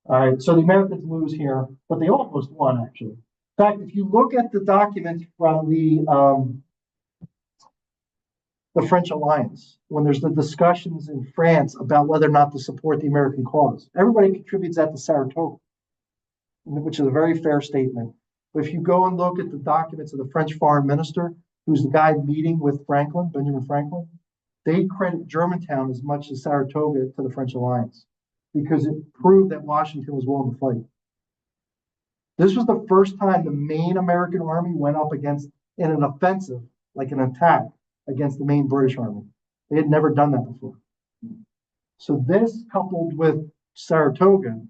All right. So the Americans lose here, but they almost won, actually. In fact, if you look at the documents from the French alliance, when there's the discussions in France about whether or not to support the American cause, everybody contributes that to Saratoga, which is a very fair statement. But if you go and look at the documents of the French foreign minister, who's the guy meeting with Franklin, Benjamin Franklin, they credit Germantown as much as Saratoga to the French alliance because it proved that Washington was willing to fight. This was the first time the main American army went up against, in an offensive, like an attack, against the main British army. They had never done that before. So this, coupled with Saratoga,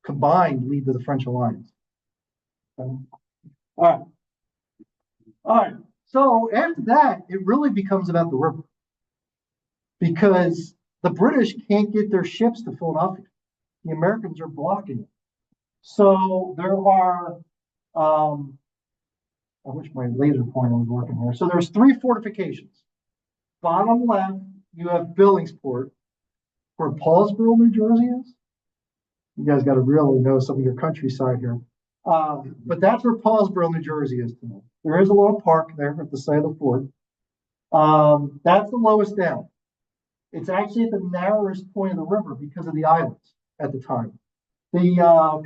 combined lead to the French alliance. Okay. All right. So after that, it really becomes about the river. Because the British can't get their ships to Philadelphia. The Americans are blocking it. So there are, I wish my laser pointer was working here. So there's 3 fortifications. Bottom left, you have Billingsport, where Paulsboro, New Jersey is. You guys got to really know some of your countryside here. But that's where Paulsboro, New Jersey is tonight. There is a little park there at the side of the fort. That's the lowest down. It's actually at the narrowest point of the river because of the islands at the time. The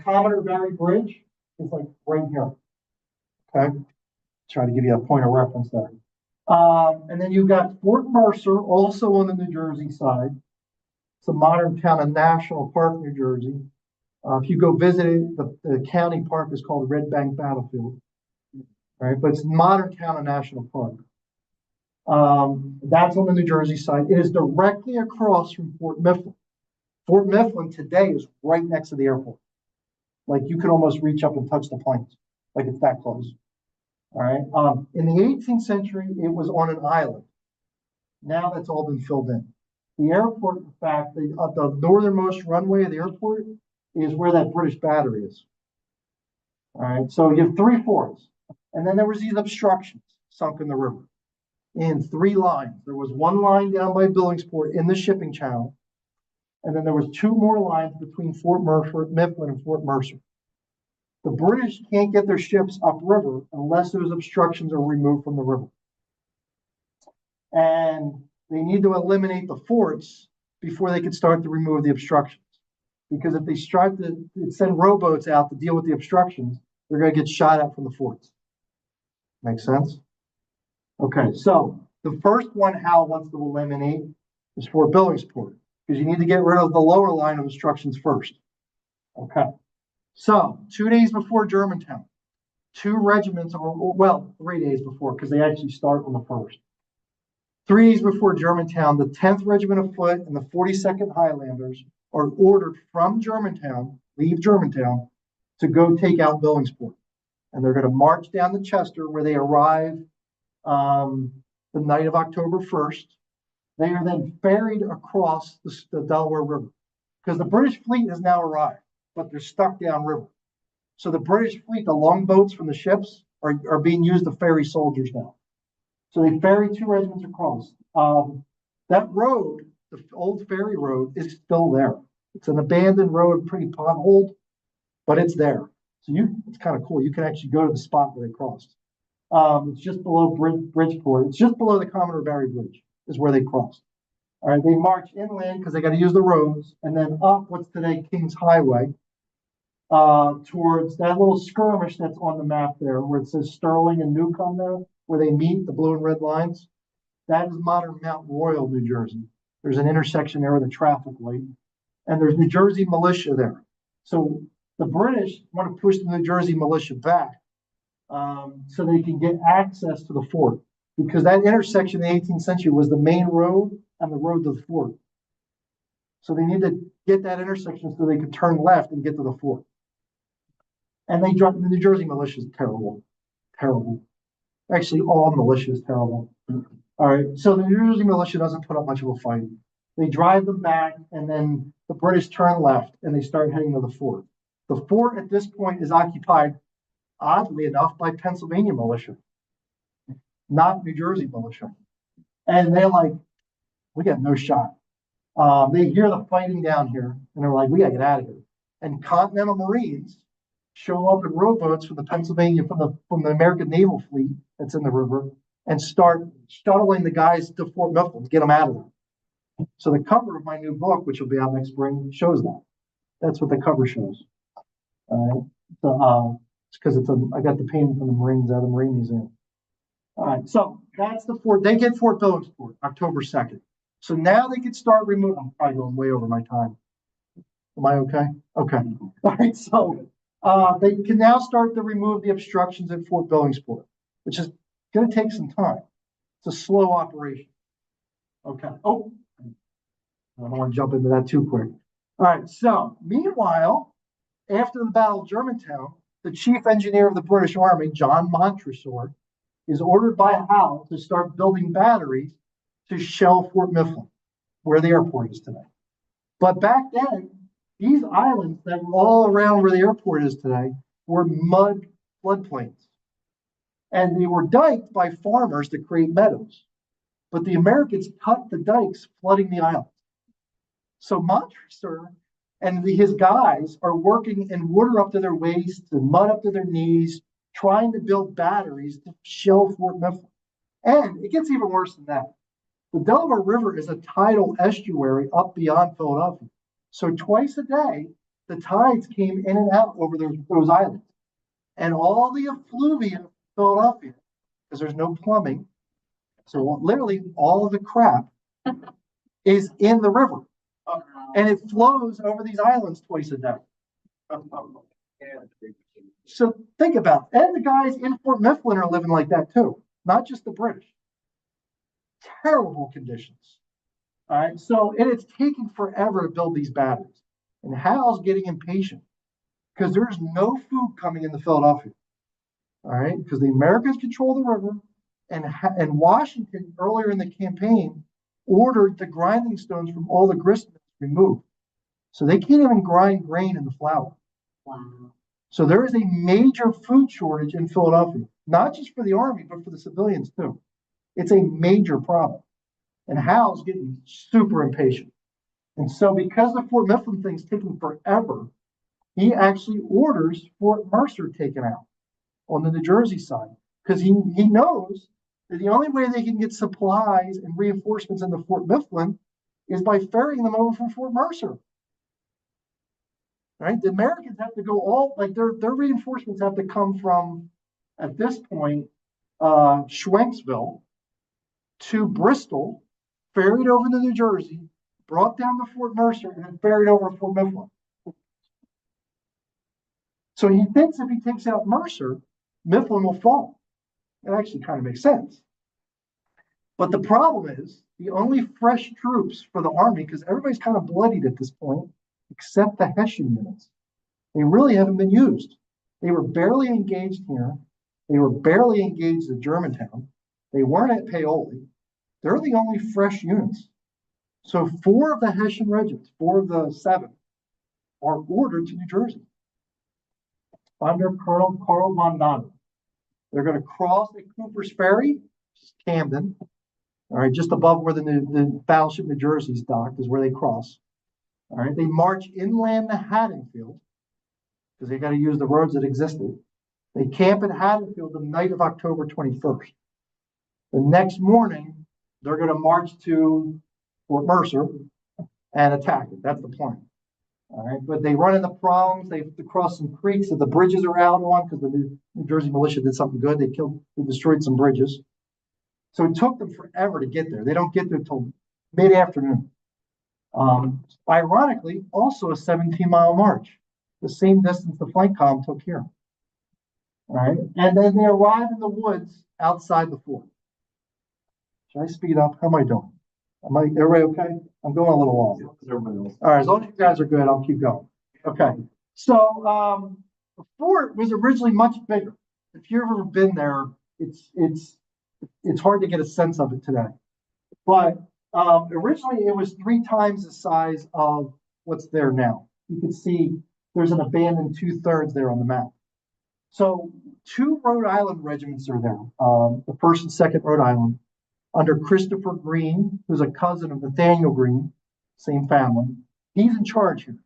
Commodore Barry Bridge is like right here. Okay, try to give you a point of reference there. And then you've got Fort Mercer, also on the New Jersey side. It's a modern town of National Park, New Jersey. If you go visit it, the county park is called Red Bank Battlefield. Right, but it's modern town of National Park. That's on the New Jersey side. It is directly across from Fort Mifflin. Fort Mifflin today is right next to the airport. Like you could almost reach up and touch the planes, like it's that close. All right. In the 18th century, it was on an island. Now that's all been filled in. The airport, in fact, the northernmost runway of the airport is where that British battery is. All right. So you have 3 forts, and then there was these obstructions sunk in the river in 3 lines. There was 1 line down by Billingsport in the shipping channel, and then there was 2 more lines between Fort Mifflin and Fort Mercer. The British can't get their ships upriver unless those obstructions are removed from the river. And they need to eliminate the forts before they can start to remove the obstructions. Because if they start to send rowboats out to deal with the obstructions, they're going to get shot at from the forts. Make sense? Okay, so the first one Howe wants to eliminate is Fort Billingsport, because you need to get rid of the lower line of obstructions first. Okay, so 2 days before Germantown, 2 regiments, well, 3 days before, because they actually start on the 1st. 3 days before Germantown, the 10th Regiment of Foot and the 42nd Highlanders are ordered from Germantown, leave Germantown, to go take out Billingsport. And they're going to march down to Chester, where they arrive the night of October 1st. They are then ferried across the Delaware River, because the British fleet has now arrived, but they're stuck downriver. So the British fleet, the longboats from the ships, are being used to ferry soldiers now. So they ferry 2 regiments across. That road, the old ferry road, is still there. It's an abandoned road, pretty potholed, but it's there. So it's kind of cool. You can actually go to the spot where they crossed. It's just below Bridgeport. It's just below the Commodore Barry Bridge is where they crossed. All right, they march inland because they got to use the roads, and then up what's today Kings Highway, towards that little skirmish that's on the map there, where it says Sterling and Newcomb there, where they meet, the blue and red lines. That is modern Mount Royal, New Jersey. There's an intersection there with a traffic light, and there's New Jersey militia there. So the British want to push the New Jersey militia back so they can get access to the fort, because that intersection in the 18th century was the main road and the road to the fort. So they need to get that intersection so they can turn left and get to the fort. And they drop the New Jersey militia is terrible, terrible. Actually, all militia is terrible. All right, so the New Jersey militia doesn't put up much of a fight. They drive them back, and then the British turn left, and they start heading to the fort. The fort at this point is occupied, oddly enough, by Pennsylvania militia, not New Jersey militia. And they're like, we got no shot. They hear the fighting down here, and they're like, we gotta get out of here. And Continental Marines show up in rowboats from the Pennsylvania, from the American Naval Fleet that's in the river, and start shuttling the guys to Fort Mifflin to get them out of there. So the cover of my new book, which will be out next spring, shows that. That's what the cover shows. All right. So it's because I got the painting from the Marines out of the Marine Museum. All right, so that's the fort. They get Fort Billingsport, October 2nd. So now they can start removing. I'm probably going way over my time. Am I okay? Okay. All right, so they can now start to remove the obstructions at Fort Billingsport, which is going to take some time. It's a slow operation. Okay. Oh, I don't want to jump into that too quick. All right, so meanwhile, after the Battle of Germantown, the chief engineer of the British Army, John Montresor, is ordered by Howe to start building batteries to shell Fort Mifflin, where the airport is today. But back then, these islands that were all around where the airport is today were mud floodplains. And they were diked by farmers to create meadows. But the Americans cut the dikes, flooding the island. So Montresor and his guys are working in water up to their waists and mud up to their knees, trying to build batteries to shell Fort Mifflin. And it gets even worse than that. The Delaware River is a tidal estuary up beyond Philadelphia. So twice a day, the tides came in and out over those islands. And all the effluvium of Philadelphia, because there's no plumbing, so literally all of the crap is in the river. And it flows over these islands twice a day. So think about it. And the guys in Fort Mifflin are living like that too, not just the British. Terrible conditions. All right. So, and it's taking forever to build these batteries. And Howe's getting impatient. because there's no food coming into Philadelphia. All right, because the Americans control the river, and Washington earlier in the campaign ordered the grinding stones from all the grist mills removed, so they can't even grind grain into flour. Wow. So there is a major food shortage in Philadelphia, not just for the army, but for the civilians too. It's a major problem. And Howe's getting super impatient. And so because the Fort Mifflin thing's taking forever, he actually orders Fort Mercer taken out on the New Jersey side. Because he knows that the only way they can get supplies and reinforcements into Fort Mifflin is by ferrying them over from Fort Mercer. Right? The Americans have to go their reinforcements have to come from, at this point, Schwenksville to Bristol, ferried over to New Jersey, brought down to Fort Mercer, and then ferried over to Fort Mifflin. So he thinks if he takes out Mercer, Mifflin will fall. It actually kind of makes sense. But the problem is the only fresh troops for the army, because everybody's kind of bloodied at this point, except the Hessian units. They really haven't been used. They were barely engaged here. They were barely engaged at Germantown. They weren't at Paoli. They're the only fresh units. So 4 of the Hessian regiments, 4 of the 7, are ordered to New Jersey under Colonel Carl von Donner. They're going to cross at Cooper's Ferry, which is Camden. All right, just above where the battleship New Jersey's docked is where they cross. All right, they march inland to Haddonfield because they got to use the roads that existed. They camp at Haddonfield the night of October 21st. The next morning, they're going to march to Fort Mercer and attack it. That's the plan. All right, but they run into problems. They have to cross some creeks that the bridges are out on because the New Jersey militia did something good. They destroyed some bridges. So it took them forever to get there. They don't get there till mid-afternoon. Ironically, also a 17-mile march, the same distance the flank column took here. All right, and then they arrive in the woods outside the fort. Should I speed up? How am I doing? Everybody okay? I'm going a little long. All right, as long as you guys are good, I'll keep going. Okay, so the fort was originally much bigger. If you've ever been there, it's hard to get a sense of it today. But originally, it was 3 times the size of what's there now. You can see there's an abandoned 2/3 there on the map. So 2 Rhode Island regiments are there. The 1st and 2nd Rhode Island, under Christopher Green, who's a cousin of Nathaniel Green, same family. He's in charge here.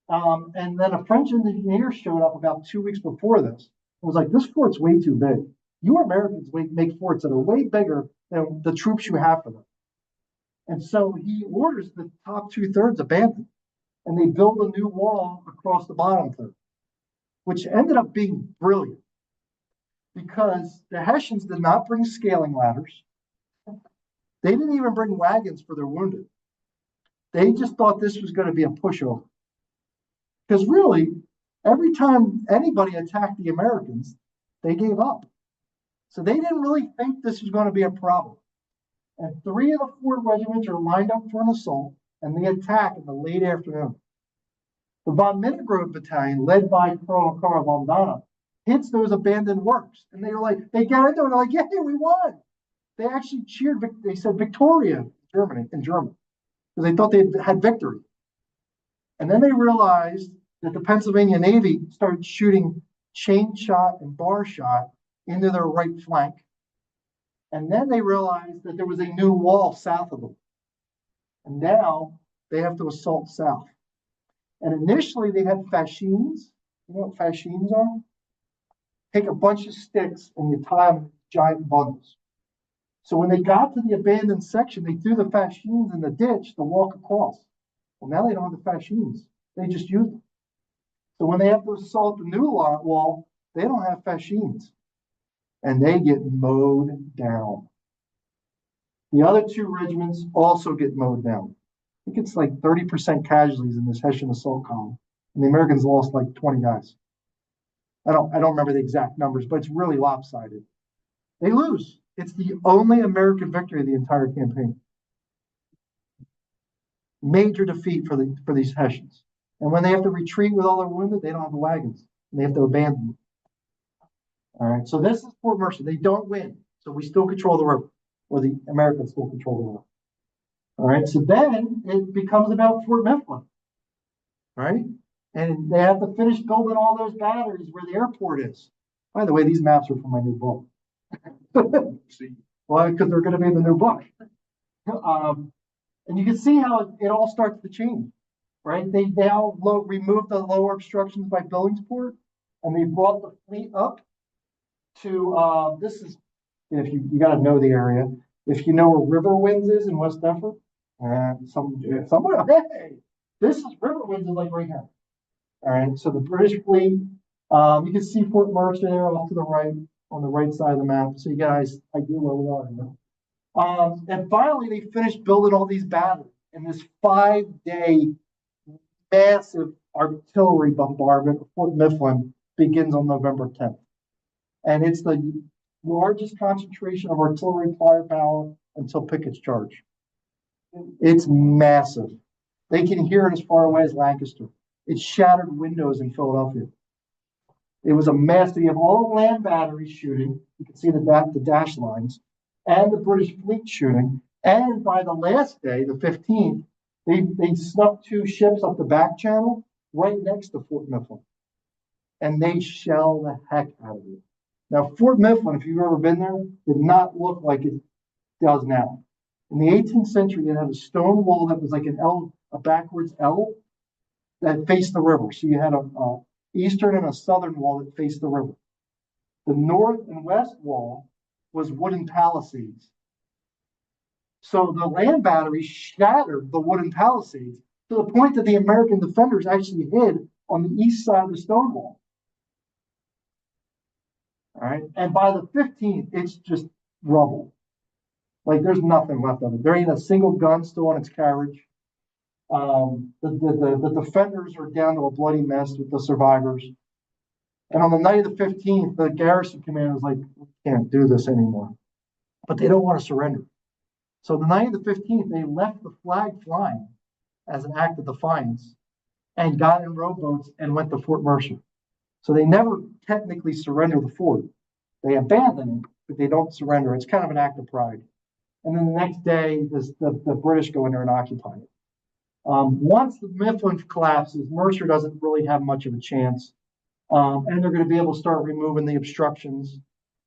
And then a French engineer showed up about 2 weeks before this. It was like, this fort's way too big. You Americans make forts that are way bigger than the troops you have for them. And so he orders the top 2/3 abandoned, and they build a new wall across the bottom third, which ended up being brilliant because the Hessians did not bring scaling ladders. They didn't even bring wagons for their wounded. They just thought this was going to be a pushover. Because really, every time anybody attacked the Americans, they gave up. So they didn't really think this was going to be a problem. And 3 of the 4 regiments are lined up for an assault, and they attack in the late afternoon. The von Minnegrode battalion, led by Colonel Carl von Donner, hits those abandoned works. And they were like, they got into it, and they're like, yeah, we won. They actually cheered, they said Victoria in German, because they thought they had victory. And then they realized that the Pennsylvania Navy started shooting chain shot and bar shot into their right flank. And then they realized that there was a new wall south of them. And now they have to assault south. And initially they had fascines. You know what fascines are? Take a bunch of sticks and you tie them in giant bundles. So when they got to the abandoned section, they threw the fascines in the ditch to walk across. Well, now they don't have the fascines. They just use them. So when they have to assault the new wall, they don't have fascines. And they get mowed down. The other 2 regiments also get mowed down. I think it's like 30% casualties in this Hessian assault column. And the Americans lost like 20 guys. I don't remember the exact numbers, but it's really lopsided. They lose. It's the only American victory of the entire campaign. Major defeat for these Hessians. And when they have to retreat with all their wounded, they don't have the wagons. And they have to abandon them. All right, so this is Fort Mercer. They don't win. So we still control the river, or the Americans still control the river. All right, so then it becomes about Fort Mifflin. Right? And they have to finish building all those batteries where the airport is. By the way, these maps are from my new book. See, Well, because they're going to be in the new book. And you can see how it all starts to change, right? They now remove the lower obstructions by Billingsport, and they brought the fleet up to, this is, if you got to know the area. If you know where Riverwinds is in West Effort, somewhere, hey, this is Riverwinds is like right here. All right, so the British fleet, you can see Fort Mercer there off to the right, on the right side of the map, so you guys idea where we are. You know? And finally, they finished building all these batteries, and this 5-day massive artillery bombardment of Fort Mifflin begins on November 10th. And it's the largest concentration of artillery firepower until Pickett's charge. It's massive. They can hear it as far away as Lancaster. It shattered windows in Philadelphia. It was a massive. You have all the land batteries shooting. You can see the dash lines, and the British fleet shooting. And by the last day, the 15th, they snuck 2 ships up the back channel right next to Fort Mifflin, and they shell the heck out of it. Now, Fort Mifflin, if you've ever been there, did not look like it does now. In the 18th century, they had a stone wall that was like an L, a backwards L that faced the river. So you had a eastern and a southern wall that faced the river. The north and west wall was wooden palisades. So the land battery shattered the wooden palisades to the point that the American defenders actually hid on the east side of the stone wall. All right, and by the 15th, it's just rubble. Like there's nothing left of it. There ain't a single gun still on its carriage. The defenders are down to a bloody mess with the survivors. And on the night of the 15th, the garrison commander was like, we can't do this anymore. But they don't want to surrender. So the night of the 15th, they left the flag flying as an act of defiance and got in rowboats and went to Fort Mercer. So they never technically surrender the fort. They abandon it, but they don't surrender. It's kind of an act of pride. And then the next day, the British go in there and occupy it. Once the Mifflin collapses, Mercer doesn't really have much of a chance. And they're going to be able to start removing the obstructions,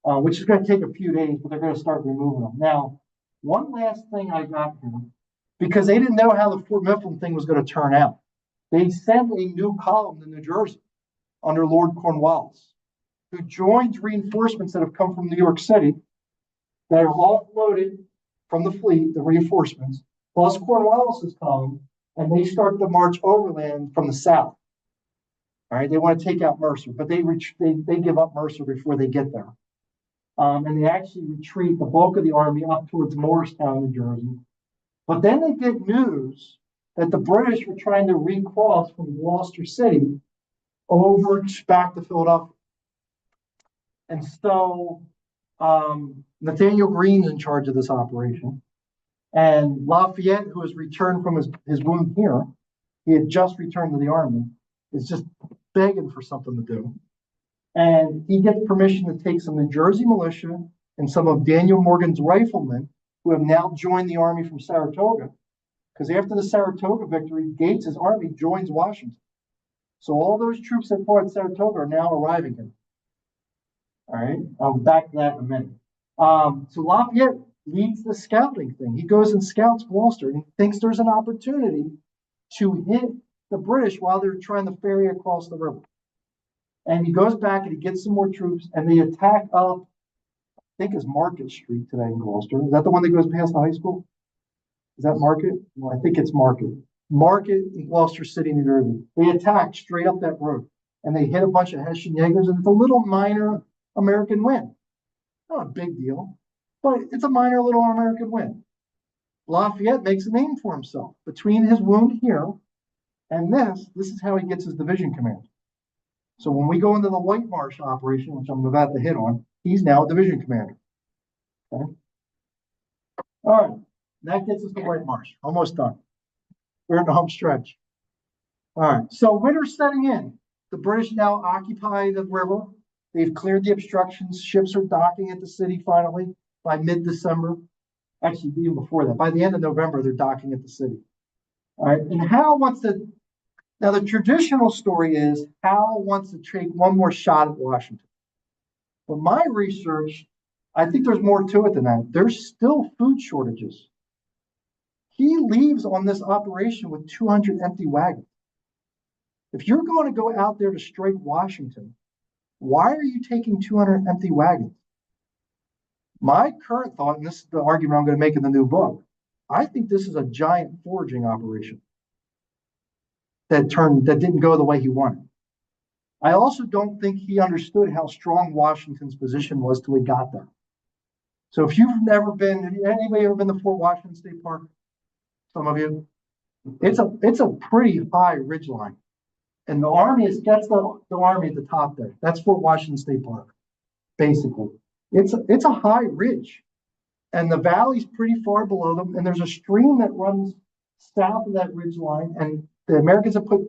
which is going to take a few days, but they're going to start removing them. Now, one last thing I got here, because they didn't know how the Fort Mifflin thing was going to turn out. They sent a new column to New Jersey under Lord Cornwallis, who joined reinforcements that have come from New York City that are offloaded from the fleet, the reinforcements, plus Cornwallis's column, and they start to march overland from the south. All right, they want to take out Mercer, but they give up Mercer before they get there. And they actually retreat the bulk of the army up towards Morristown, New Jersey. But then they get news that the British were trying to recross from Gloucester City over back to Philadelphia. And so Nathaniel Greene's in charge of this operation. And Lafayette, who has returned from his wound here, he had just returned to the army, is just begging for something to do. And he gets permission to take some New Jersey militia and some of Daniel Morgan's riflemen, who have now joined the army from Saratoga. Because after the Saratoga victory, Gates's army joins Washington. So all those troops that fought at Saratoga are now arriving here. All right, I'll back to that in a minute. So Lafayette leads the scouting thing. He goes and scouts Gloucester, and he thinks there's an opportunity to hit the British while they're trying to ferry across the river. And he goes back and he gets some more troops, and they attack up, I think it's Market Street today in Gloucester. Is that the one that goes past the high school? Is that Market? Well, I think it's Market. Market in Gloucester City, New Jersey. They attack straight up that road, and they hit a bunch of Hessian Jaegers, and it's a little minor American win. Not a big deal, but it's a minor little American win. Lafayette makes a name for himself. Between his wound here and this is how he gets his division command. So when we go into the White Marsh operation, which I'm about to hit on, he's now a division commander. Okay. All right, that gets us to White Marsh. Almost done. We're in the home stretch. All right, so winter's setting in. The British now occupy the river. They've cleared the obstructions. Ships are docking at the city finally by mid-December. Actually, even before that. By the end of November, they're docking at the city. All right, and Howe wants to, now the traditional story is Howe wants to take one more shot at Washington. But my research, I think there's more to it than that. There's still food shortages. He leaves on this operation with 200 empty wagons. If you're going to go out there to strike Washington, why are you taking 200 empty wagons? My current thought, and this is the argument I'm going to make in the new book, I think this is a giant foraging operation that didn't go the way he wanted. I also don't think he understood how strong Washington's position was till he got there. So if you've never been, have anybody ever been to Fort Washington State Park? Some of you. It's a pretty high ridgeline. And the army that's the army at the top there. That's Fort Washington State Park, basically. It's a high ridge. And the valley's pretty far below them. And there's a stream that runs south of that ridgeline. And the Americans have put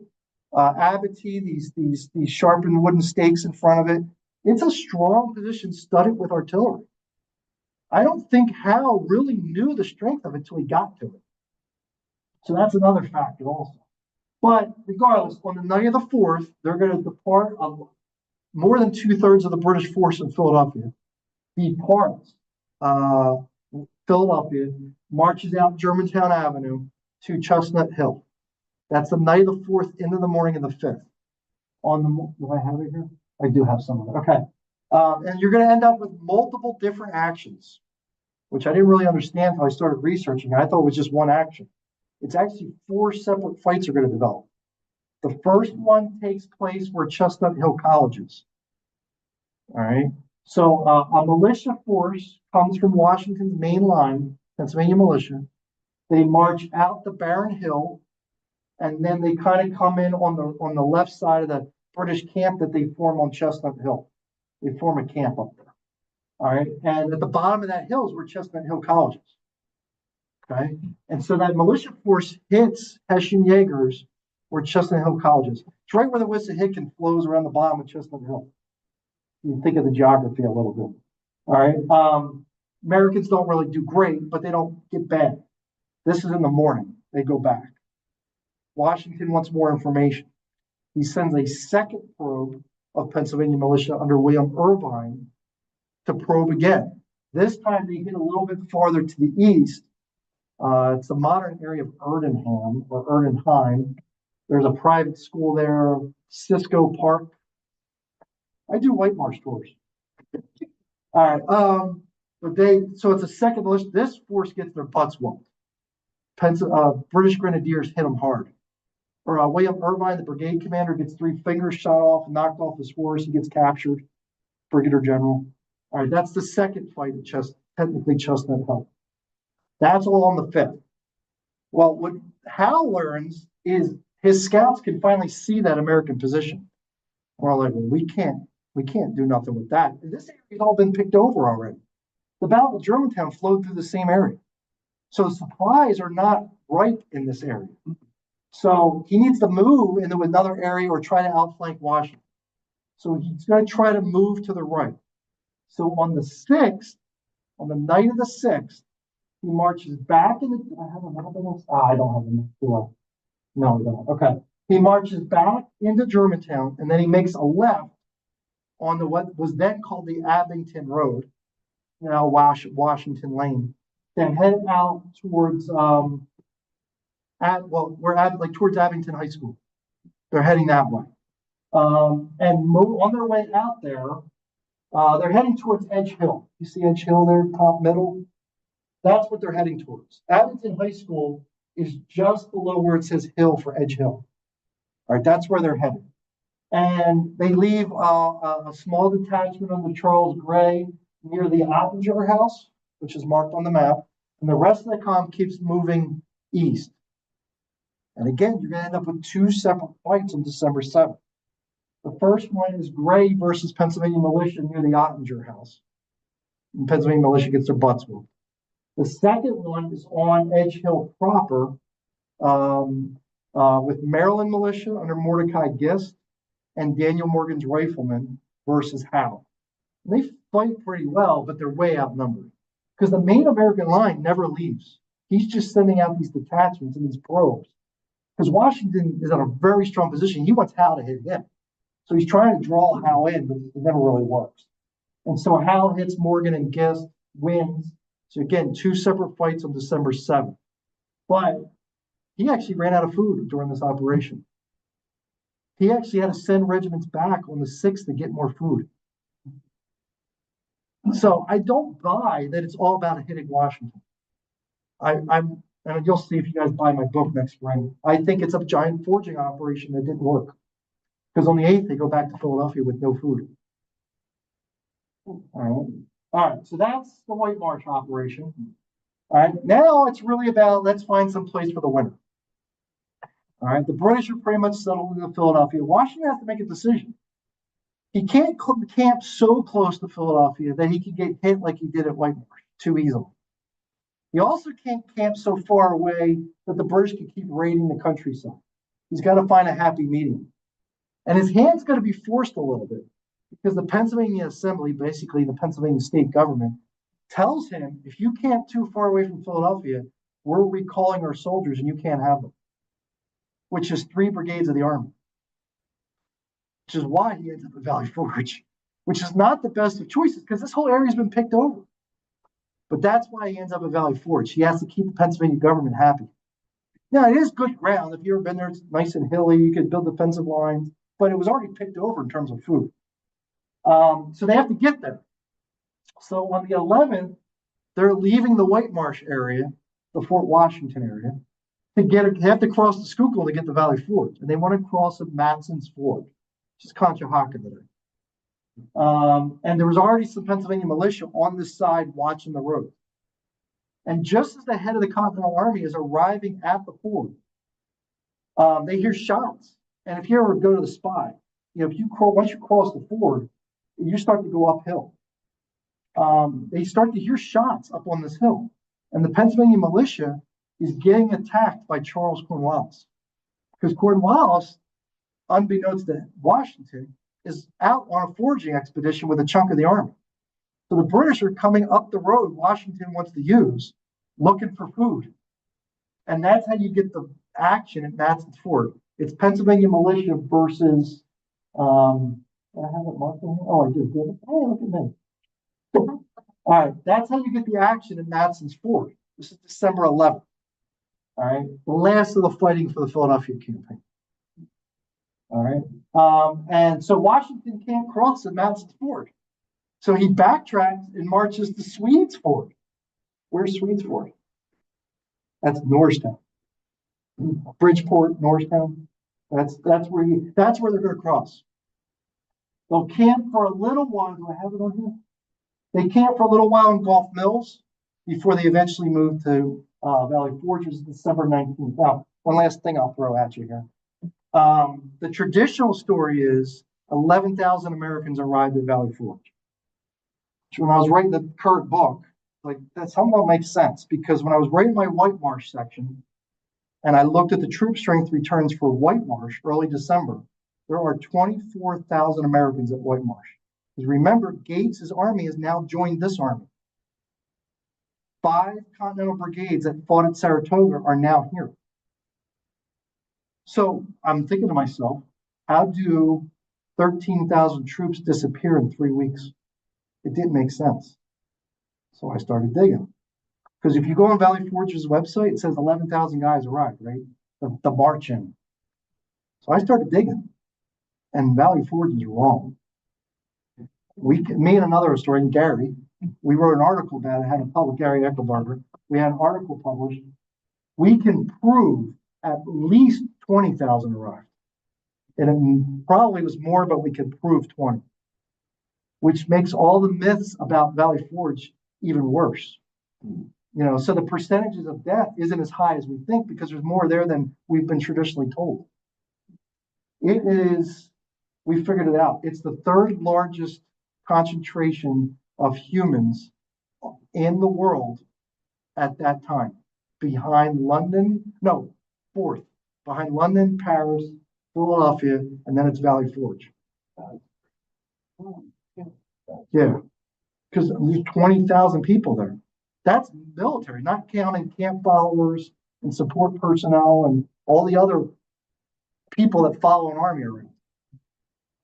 abattis, these sharpened wooden stakes in front of it. It's a strong position studded with artillery. I don't think Howe really knew the strength of it until he got to it. So that's another factor also. But regardless, on the night of the 4th, they're going to depart. More than 2/3 of the British force in Philadelphia departs Philadelphia, marches out Germantown Avenue to Chestnut Hill. That's the night of the 4th into the morning of the 5th. Do I have it here? I do have some of it. Okay. And you're going to end up with multiple different actions, which I didn't really understand until I started researching. I thought it was just one action. It's actually 4 separate fights are going to develop. The first one takes place where Chestnut Hill College is. All right. So a militia force comes from Washington's main line, Pennsylvania militia. They march out the barren hill, and then they kind of come in on the left side of the British camp that they form on Chestnut Hill. They form a camp up there. All right. And at the bottom of that hill is where Chestnut Hill College is. Okay. And so that militia force hits Hessian Jaegers where Chestnut Hill College is. It's right where the Wissahickon flows around the bottom of Chestnut Hill. You can think of the geography a little bit. All right. Americans don't really do great, but they don't get bad. This is in the morning. They go back. Washington wants more information. He sends a second probe of Pennsylvania militia under William Irvine to probe again. This time they hit a little bit farther to the east. It's the modern area of Erdenham or Erdenheim. There's a private school there, Cisco Park. I do White Marsh tours. All right. So it's a second militia. This force gets their butts whooped. British Grenadiers hit them hard. Or William Irvine, the brigade commander, gets 3 fingers shot off, knocked off his horse. He gets captured. Brigadier General. All right, that's the second fight at technically Chestnut Hill. That's all on the 5th. Well, what Howe learns is his scouts can finally see that American position. We're like, well, we can't do nothing with that. And this area's all been picked over already. The Battle of Germantown flowed through the same area. So supplies are not ripe in this area. So he needs to move into another area or try to outflank Washington. So he's going to try to move to the right. So on the 6th, on the night of the 6th, he marches back in the. Do I have another one? I don't have enough. Do I? No, we don't. Okay. He marches back into Germantown, and then he makes a left on what was then called the Abington Road, now Washington Lane. Then head out towards towards Abington High School. They're heading that way, and move on their way out there. They're heading towards Edge Hill. You see Edge Hill there, top middle. That's what they're heading towards. Abington High School is just below where it says Hill for Edge Hill. All right, that's where they're heading. And they leave a small detachment under Charles Gray near the Ottinger House, which is marked on the map. And the rest of the column keeps moving east. And again, you're going to end up with 2 separate fights on December 7th. The first one is Gray versus Pennsylvania militia near the Ottinger House. And Pennsylvania militia gets their butts whooped. The second one is on Edge Hill proper, with Maryland militia under Mordecai Gist and Daniel Morgan's riflemen versus Howe. And they fight pretty well, but they're way outnumbered because the main American line never leaves. He's just sending out these detachments and these probes because Washington is in a very strong position. He wants Howe to hit him. So he's trying to draw Howe in, but it never really works. And so Howe hits Morgan and Gist, wins. So again, two separate fights on December 7th. But he actually ran out of food during this operation. He actually had to send regiments back on the 6th to get more food. So I don't buy that it's all about hitting Washington. And you'll see if you guys buy my book next spring. I think it's a giant forging operation that didn't work. Because on the 8th, they go back to Philadelphia with no food. All right, so that's the White Marsh operation. All right, now it's really about let's find some place for the winter. All right, the British are pretty much settled into Philadelphia. Washington has to make a decision. He can't camp so close to Philadelphia that he could get hit like he did at White Marsh too easily. He also can't camp so far away that the British can keep raiding the countryside. He's got to find a happy medium. And his hand's got to be forced a little bit because the Pennsylvania Assembly, basically the Pennsylvania state government, tells him, if you camp too far away from Philadelphia, we're recalling our soldiers and you can't have them, which is 3 brigades of the army, which is why he ends up at Valley Forge, which is not the best of choices because this whole area has been picked over. But that's why he ends up at Valley Forge. He has to keep the Pennsylvania government happy. Now, it is good ground. If you've ever been there, it's nice and hilly. You could build defensive lines, but it was already picked over in terms of food. So they have to get there. So on the 11th, they're leaving the White Marsh area, the Fort Washington area, they have to cross the Schuylkill to get to Valley Forge. And they want to cross at Matson's Ford, which is Conshohocken today. And there was already some Pennsylvania militia on this side watching the road. And just as the head of the Continental Army is arriving at the ford, they hear shots. And if you ever go to the spot, if you once you cross the ford, you start to go uphill. They start to hear shots up on this hill, and the Pennsylvania militia is getting attacked by Charles Cornwallis because Cornwallis, unbeknownst to Washington, is out on a foraging expedition with a chunk of the army. So the British are coming up the road Washington wants to use, looking for food. And that's how you get the action at Matson's Ford. It's Pennsylvania militia versus, I have it marked on here. Oh, I do. Good. Oh, look at me. All right, that's how you get the action at Matson's Ford. This is December 11th. All right, the last of the fighting for the Philadelphia campaign. All right, and so Washington can't cross at Matson's Ford. So he backtracks and marches to Swedes Ford. Where's Swedes Ford? That's Norristown. Bridgeport, Norristown. That's where they're going to cross. They'll camp for a little while. Do I have it on here? They camp for a little while in Gulf Mills before they eventually move to Valley Forge, which is December 19th. Now, one last thing I'll throw at you here. The traditional story is 11,000 Americans arrived at Valley Forge. When I was writing the current book, like that somehow makes sense because when I was writing my White Marsh section and I looked at the troop strength returns for White Marsh early December, there are 24,000 Americans at White Marsh. Because remember, Gates's army has now joined this army. 5 Continental brigades that fought at Saratoga are now here. So I'm thinking to myself, how do 13,000 troops disappear in 3 weeks? It didn't make sense. So I started digging. Because if you go on Valley Forge's website, it says 11,000 guys arrived, right? The march in. So I started digging. And Valley Forge is wrong. Me and another historian, Gary, we wrote an article about it, had a public, Gary Eckelbarger. We had an article published. We can prove at least 20,000 arrived. And it probably was more, but we could prove 20. Which makes all the myths about Valley Forge even worse. So the percentages of death isn't as high as we think because there's more there than we've been traditionally told. It is, we figured it out. It's the 3rd largest concentration of humans in the world at that time, behind London. No, 4th. behind London, Paris, Philadelphia, and then it's Valley Forge. Yeah, because there's 20,000 people there. That's military, not counting camp followers and support personnel and all the other people that follow an army around.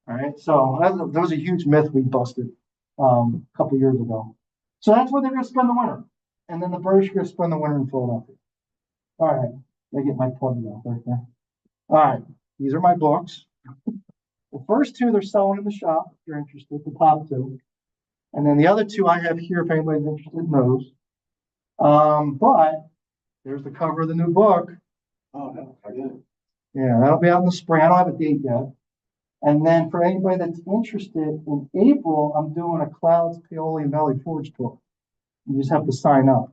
All right, so that was a huge myth we busted a couple years ago. So that's where they're going to spend the winter, and then the British are going to spend the winter in Philadelphia. All right, I get my plug out right there. All right, these are my books. The first two they're selling in the shop if you're interested, the top two. And then the other two I have here if anybody's interested in those. But there's the cover of the new book. Oh, no, I didn't. Yeah, that'll be out in the spring. I don't have a date yet. And then for anybody that's interested, in April, I'm doing a Clouds, Paoli, and Valley Forge tour. You just have to sign up.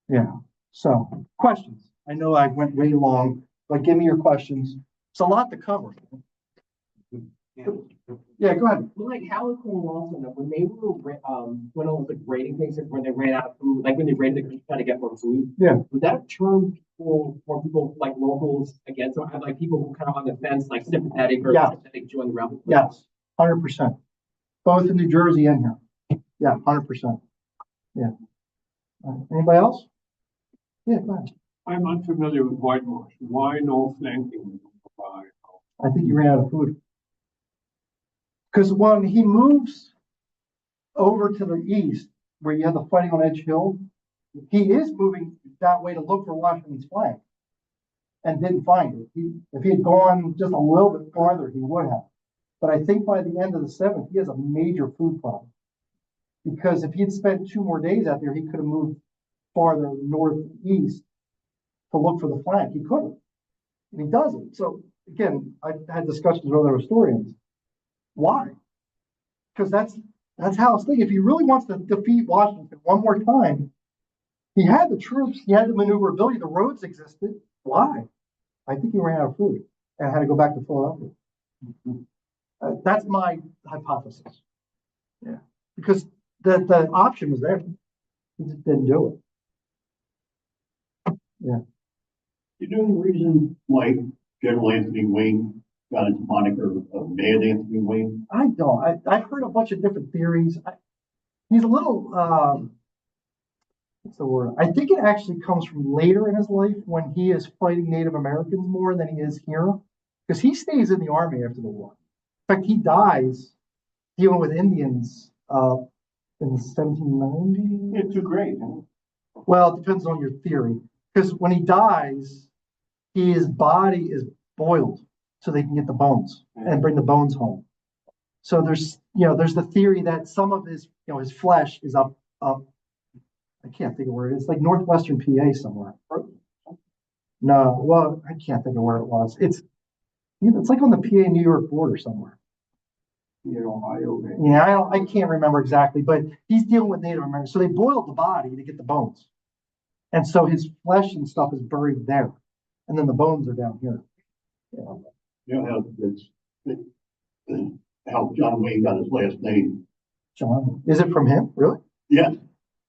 Yeah. So, questions? I know I went way long, but give me your questions. It's a lot to cover. Yeah, go ahead. Well, like Howard Cornwallis, when they were when all the grading things, when they ran out of food, like when they raided the country trying to get more food. Yeah. Would that turn people like locals against them? Like people who kind of on the fence, like sympathetic or Yeah. sympathetic join the rebel? Yes, 100%. Both in New Jersey and here. Yeah, 100%. Yeah. Anybody else? Yeah, go ahead. I'm unfamiliar with whitewash. Why no flanking? I think he ran out of food. Because when he moves over to the east, where you have the fighting on Edge Hill, he is moving that way to look for Washington's flank and didn't find it. If he had gone just a little bit farther, he would have. But I think by the end of the 7th, he has a major food problem. Because if he had spent 2 more days out there, he could have moved farther northeast to look for the flank. He couldn't. And he doesn't. So again, I've had discussions with other historians. Why? Because that's how it's thinking. If he really wants to defeat Washington one more time, he had the troops, he had the maneuverability, the roads existed. Why? I think he ran out of food and had to go back to Philadelphia. That's my hypothesis. Yeah, because the option was there. He just didn't do it. Yeah. You know the reason why General Anthony Wayne got his moniker of Mad Anthony Wayne? I don't. I've heard a bunch of different theories. He's a little, what's the word? I think it actually comes from later in his life when he is fighting Native Americans more than he is here. Because he stays in the army after the war. In fact, he dies dealing with Indians in the 1790s. Yeah, too great. Huh? Well, it depends on your theory. Because when he dies, his body is boiled so they can get the bones and bring the bones home. So there's the theory that some of his, his flesh is up. I can't think of where it is. Like northwestern PA somewhere. No, well, I can't think of where it was. It's like on the PA New York border somewhere. Yeah, Ohio. Yeah, I can't remember exactly, but he's dealing with Native Americans. So they boiled the body to get the bones. And so his flesh and stuff is buried there. And then the bones are down here. Yeah. You know how John Wayne got his last name? John, is it from him? Really? Yes.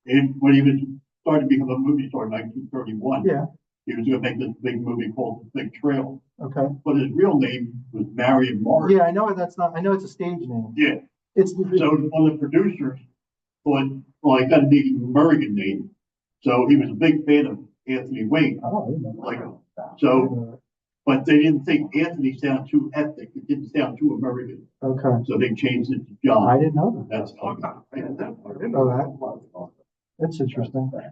And when he was starting to become a movie star in 1931, Yeah. he was going to make this big movie called The Big Trail. Okay. But his real name was Marion Morris. Yeah, I know I know it's a stage name. Yeah. It's So one of the producers thought, well, I got a Native American name. So he was a big fan of Anthony Wayne. Oh, I didn't know Like, that. so, but they didn't think Anthony sounded too ethnic. It didn't sound too American. Okay. So they changed it to John. I didn't know that. That's how I got it. I didn't know that. That's interesting. I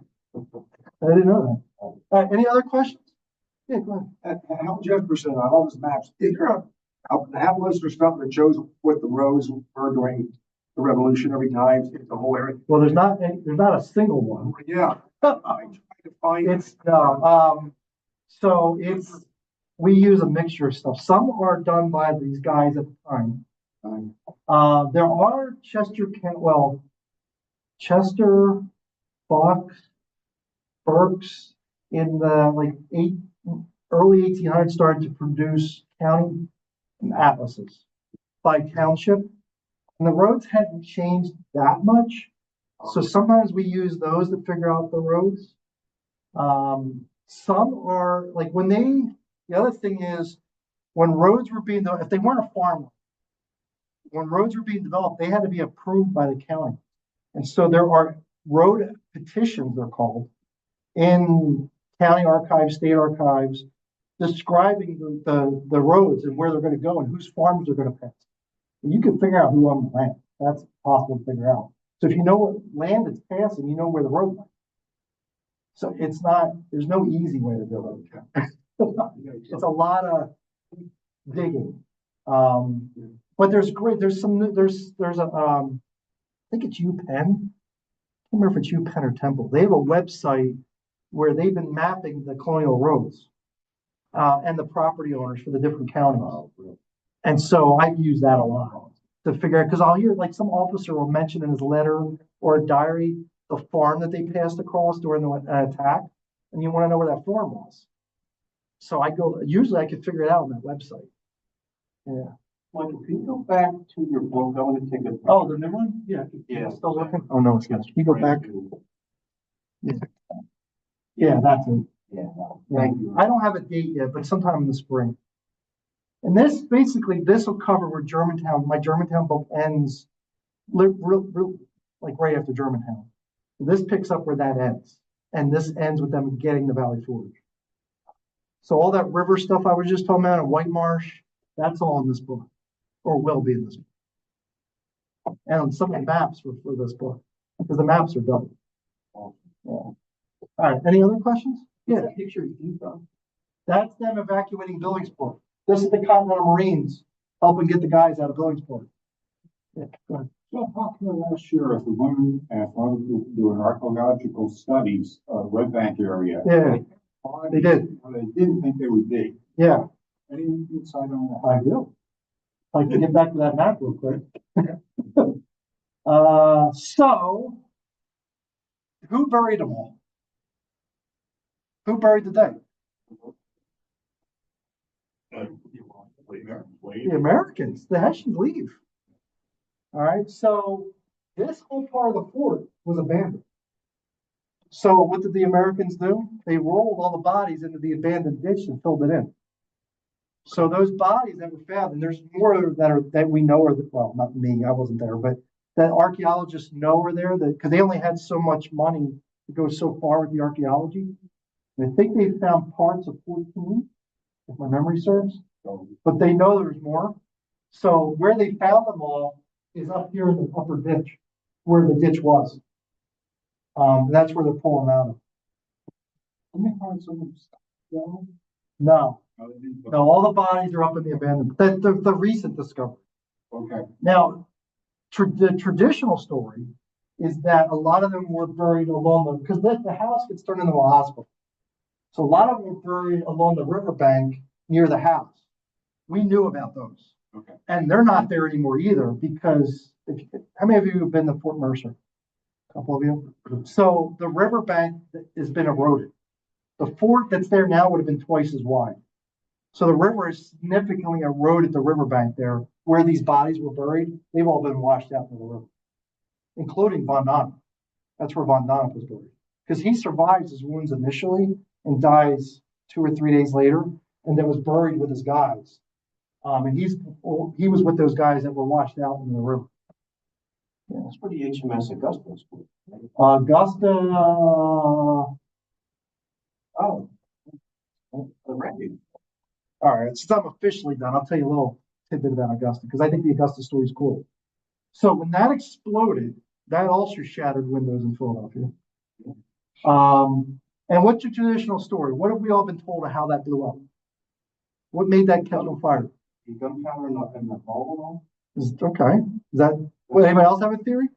didn't know that. All right, any other questions? Yeah, go ahead. How Jefferson on all his maps, is there a atlas or something that shows what the roads were during the revolution every time, the whole area? Well, there's not a single one. Yeah, I tried to find it. It's so we use a mixture of stuff. Some are done by these guys at the time. There are Chester, Fox, Burks in the early 1800s started to produce county atlases by township, and the roads hadn't changed that much. So sometimes we use those to figure out the roads. Some are, like, the other thing is, when roads were being, if they weren't a farm, when roads were being developed, they had to be approved by the county. And so there are road petitions, they're called, in county archives, state archives, describing the roads and where they're gonna go and whose farms they're gonna pass. And you can figure out who owns the land. That's possible to figure out. So if you know what land it's passing, you know where the road went. So there's no easy way to do it. It's a lot of digging. But there's a, I think it's UPenn. I can't remember if it's UPenn or Temple. They have a website where they've been mapping the colonial roads, and the property owners for the different counties. And so I use that a lot to figure out, because I'll hear like some officer will mention in his letter or a diary, the farm that they passed across during the attack, and you want to know where that farm was. So usually I can figure it out on that website. Yeah. Michael, can you go back to your book? I want to take a. Oh, the new one? Yeah. Yeah. Still working? Oh, no, it's good. Can you go back? Yeah, that's it. Yeah. Thank you. I don't have a date yet, but sometime in the spring. And this will cover where my Germantown book ends, like right after Germantown. This picks up where that ends. And this ends with them getting the Valley Forge. So all that river stuff I was just talking about in White Marsh, that's all in this book, or will be in this book. And some of the maps were for this book, because the maps are done. Yeah. All right, any other questions? Yeah. Picture of That's them evacuating Billingsport. This is the Continental Marines helping get the guys out of Billingsport. Yeah, go ahead. So popular last year as the women wanted to do an archaeological studies of Red Bank area. Yeah, they did. Well, they didn't think they would dig. Yeah, Any insight on that? I do. I'd like to get back to that map real quick. So who buried them all? Who buried the dead? The Americans. The Hessians leave. All right, so this whole part of the fort was abandoned. So what did the Americans do? They rolled all the bodies into the abandoned ditch and filled it in. So those bodies that were found, and there's more that we know are, well, not me, I wasn't there, but that archaeologists know are there, that because they only had so much money to go so far with the archaeology. And I think they found parts of 14, if my memory serves, but they know there's more. So where they found them all is up here in the upper ditch, where the ditch was. And that's where they're pulling them out of. How many parts of them? No, all the bodies are up in the abandoned. The recent discovery. Okay. Now, the traditional story is that a lot of them were buried along because the house gets turned into a hospital. So a lot of them were buried along the riverbank near the house. We knew about those. Okay. And they're not there anymore either because how many of you have been to Fort Mercer? A couple of you. So the riverbank has been eroded. The fort that's there now would have been twice as wide. So the river has significantly eroded the riverbank there where these bodies were buried. They've all been washed out in the river, including Von Donop. That's where Von Donop was buried because he survives his wounds initially and dies 2 or 3 days later, and then was buried with his guys. And he was with those guys that were washed out in the river. Yeah, that's where the HMS Augusta was. Augusta. Oh, the record. All right, since I'm officially done, I'll tell you a little tidbit about Augusta because I think the Augusta story is cool. So when that exploded, that also shattered windows in Philadelphia. And what's your traditional story? What have we all been told of how that blew up? What made that catch on fire? The gunpowder in the ball. Okay. Is that what anybody else have a theory?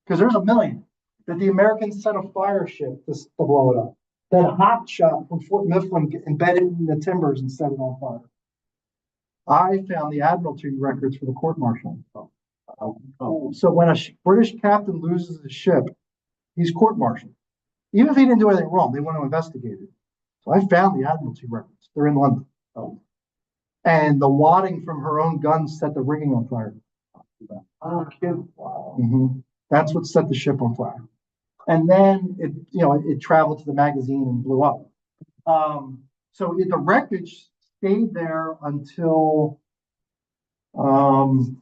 Because there's a million that the Americans sent a fire ship to blow it up. That hot shot from Fort Mifflin embedded in the timbers and set it on fire. I found the Admiralty records for the court martial. So when a British captain loses his ship, he's court-martialed. Even if he didn't do anything wrong, they want to investigate it. So I found the Admiralty records. They're in London. And the wadding from her own gun set the rigging on fire. Oh, kid. Wow. That's what set the ship on fire. And then it traveled to the magazine and blew up. So the wreckage stayed there until the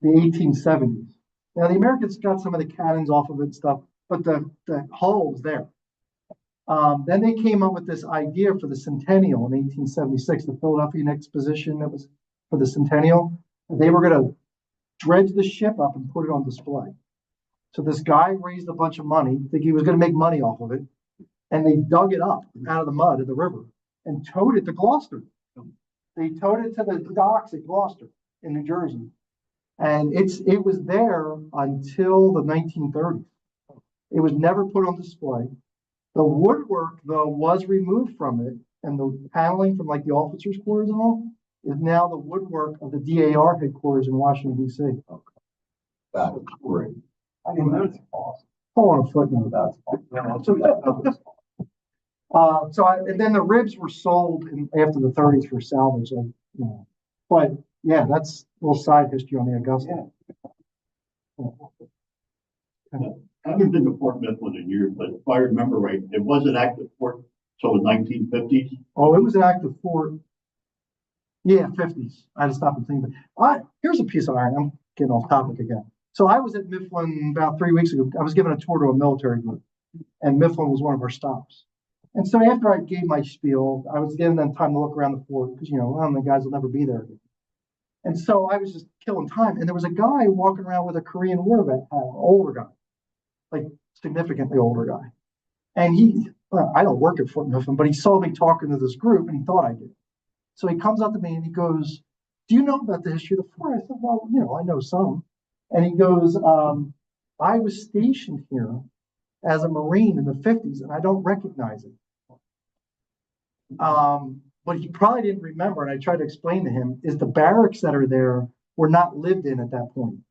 1870s. Now the Americans got some of the cannons off of it and stuff, but the hull was there. Then they came up with this idea for the centennial in 1876, the Philadelphia Exposition that was for the centennial. They were going to dredge the ship up and put it on display. So this guy raised a bunch of money, thinking he was going to make money off of it, and they dug it up out of the mud of the river and towed it to Gloucester. They towed it to the docks at Gloucester in New Jersey, and it was there until the 1930s. It was never put on display. The woodwork, though, was removed from it, and the paneling from like the officers' quarters and all is now the woodwork of the DAR headquarters in Washington, D.C. That's great. I mean, that's awesome. Hold on a footnote. And then the ribs were sold after the 30s for salvage, But yeah, that's a little side history on the Augusta. I haven't been to Fort Mifflin in years, but if I remember right, it was an active fort till the 1950s. Oh, it was an active fort. Yeah, 50s. I had to stop and think. Here's a piece of iron. I'm getting off topic again. So I was at Mifflin about 3 weeks ago. I was given a tour to a military group, and Mifflin was one of our stops. And so after I gave my spiel, I was giving them time to look around the fort because, the guys will never be there again. And so I was just killing time. And there was a guy walking around with a Korean War vet hat, an older guy, like significantly older guy. And I don't work at Fort Mifflin, but he saw me talking to this group and he thought I did. So he comes up to me and he goes, "Do you know about the history of the fort?" I said, "Well, I know some." And he goes, "I was stationed here as a Marine in the 50s and I don't recognize it." But he probably didn't remember, and I tried to explain to him, is the barracks that are there were not lived in at that point.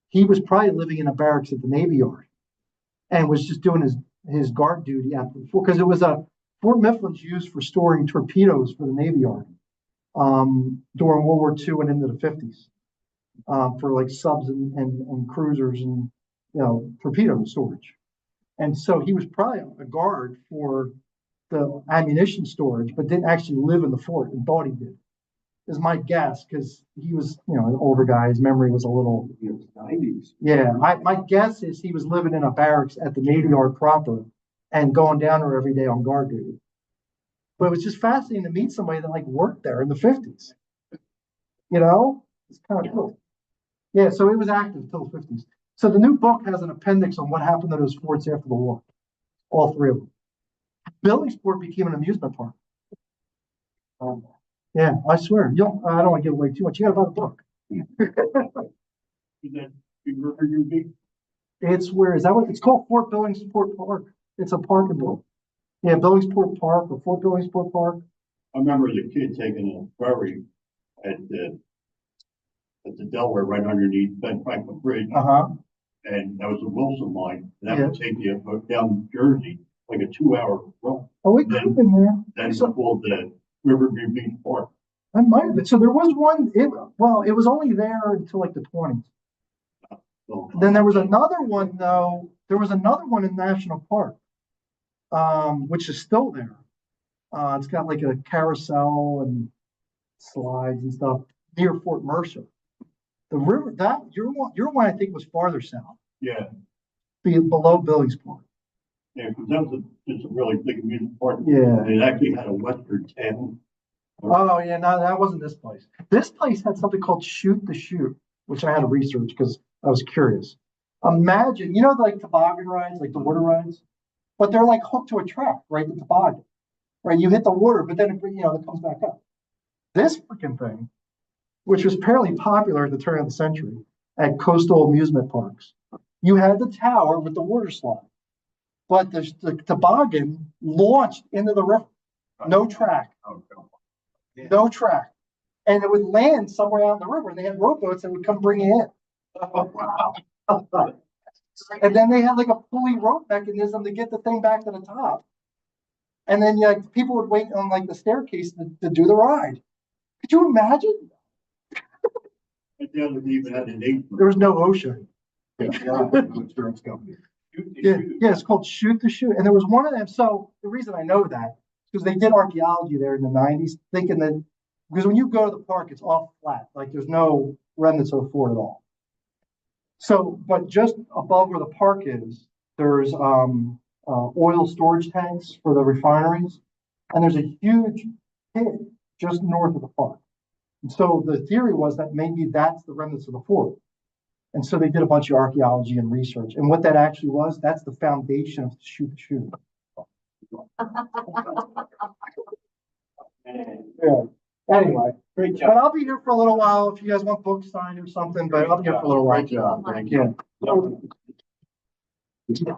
He was probably living in a barracks at the Navy Yard and was just doing his guard duty at the fort, because it was Fort Mifflin's used for storing torpedoes for the Navy Yard during World War II and into the 50s for like subs and cruisers and torpedo storage. And so he was probably a guard for the ammunition storage, but didn't actually live in the fort and thought he did, is my guess, because he was, an older guy. His memory was a little. It was 90s. Yeah, my guess is he was living in a barracks at the Navy Yard proper and going down there every day on guard duty. But it was just fascinating to meet somebody that worked there in the 50s. It's kind of cool. Yeah, so it was active till the 50s. So the new book has an appendix on what happened to those forts after the war, all three of them. Billingsport became an amusement park. Yeah, I swear. I don't want to give away too much. You got to buy the book. Is that Big River UV? Is that what it's called? Fort Billingsport Park. It's a park in Bill. Yeah, Billingsport Park or Fort Billingsport Park. I remember as a kid taking a ferry at the Delaware right underneath Ben Franklin Bridge. And that was the Wilson line. And that would take you down Jersey, like a 2-hour run. Oh, it could have been there. That's called the Riverview Beach Park. I might have been. So there was one. It was only there until the 20s. So, Then there was another one, though. There was another one in National Park, which is still there. It's got a carousel and slides and stuff near Fort Mercer. The river, your one I think was farther south. Yeah. Below Billingsport. Yeah, because that was just a really big amusement park. Yeah. And it actually had a Western 10. Oh yeah, no, that wasn't this place. This place had something called Shoot the Chute, which I had to research because I was curious. Imagine, toboggan rides, like the water rides, but they're hooked to a track, right? The toboggan, right? You hit the water, but then it comes back up. This freaking thing, which was fairly popular at the turn of the century at coastal amusement parks, you had the tower with the water slide, but the toboggan launched into the river, no track. No track. And it would land somewhere out in the river. And they had rowboats that would come bring it in. Oh, wow. And then they had a pulley rope mechanism to get the thing back to the top. And then people would wait on the staircase to do the ride. Could you imagine? It doesn't even have a name. There was no ocean. Insurance company. Yeah, it's called Shoot the Shoot. And there was one of them. So the reason I know that is because they did archaeology there in the 90s, thinking that because when you go to the park, it's all flat, like there's no remnants of the fort at all. So, but just above where the park is, there's oil storage tanks for the refineries, and there's a huge pit just north of the park. And so the theory was that maybe that's the remnants of the fort. And so they did a bunch of archaeology and research. And what that actually was, that's the foundation of Shoot the Shoot. Yeah. Anyway, Great but job. I'll be here for a little while if you guys want books signed or something, but I'll be here for a little while. Great job, thank you. Yeah.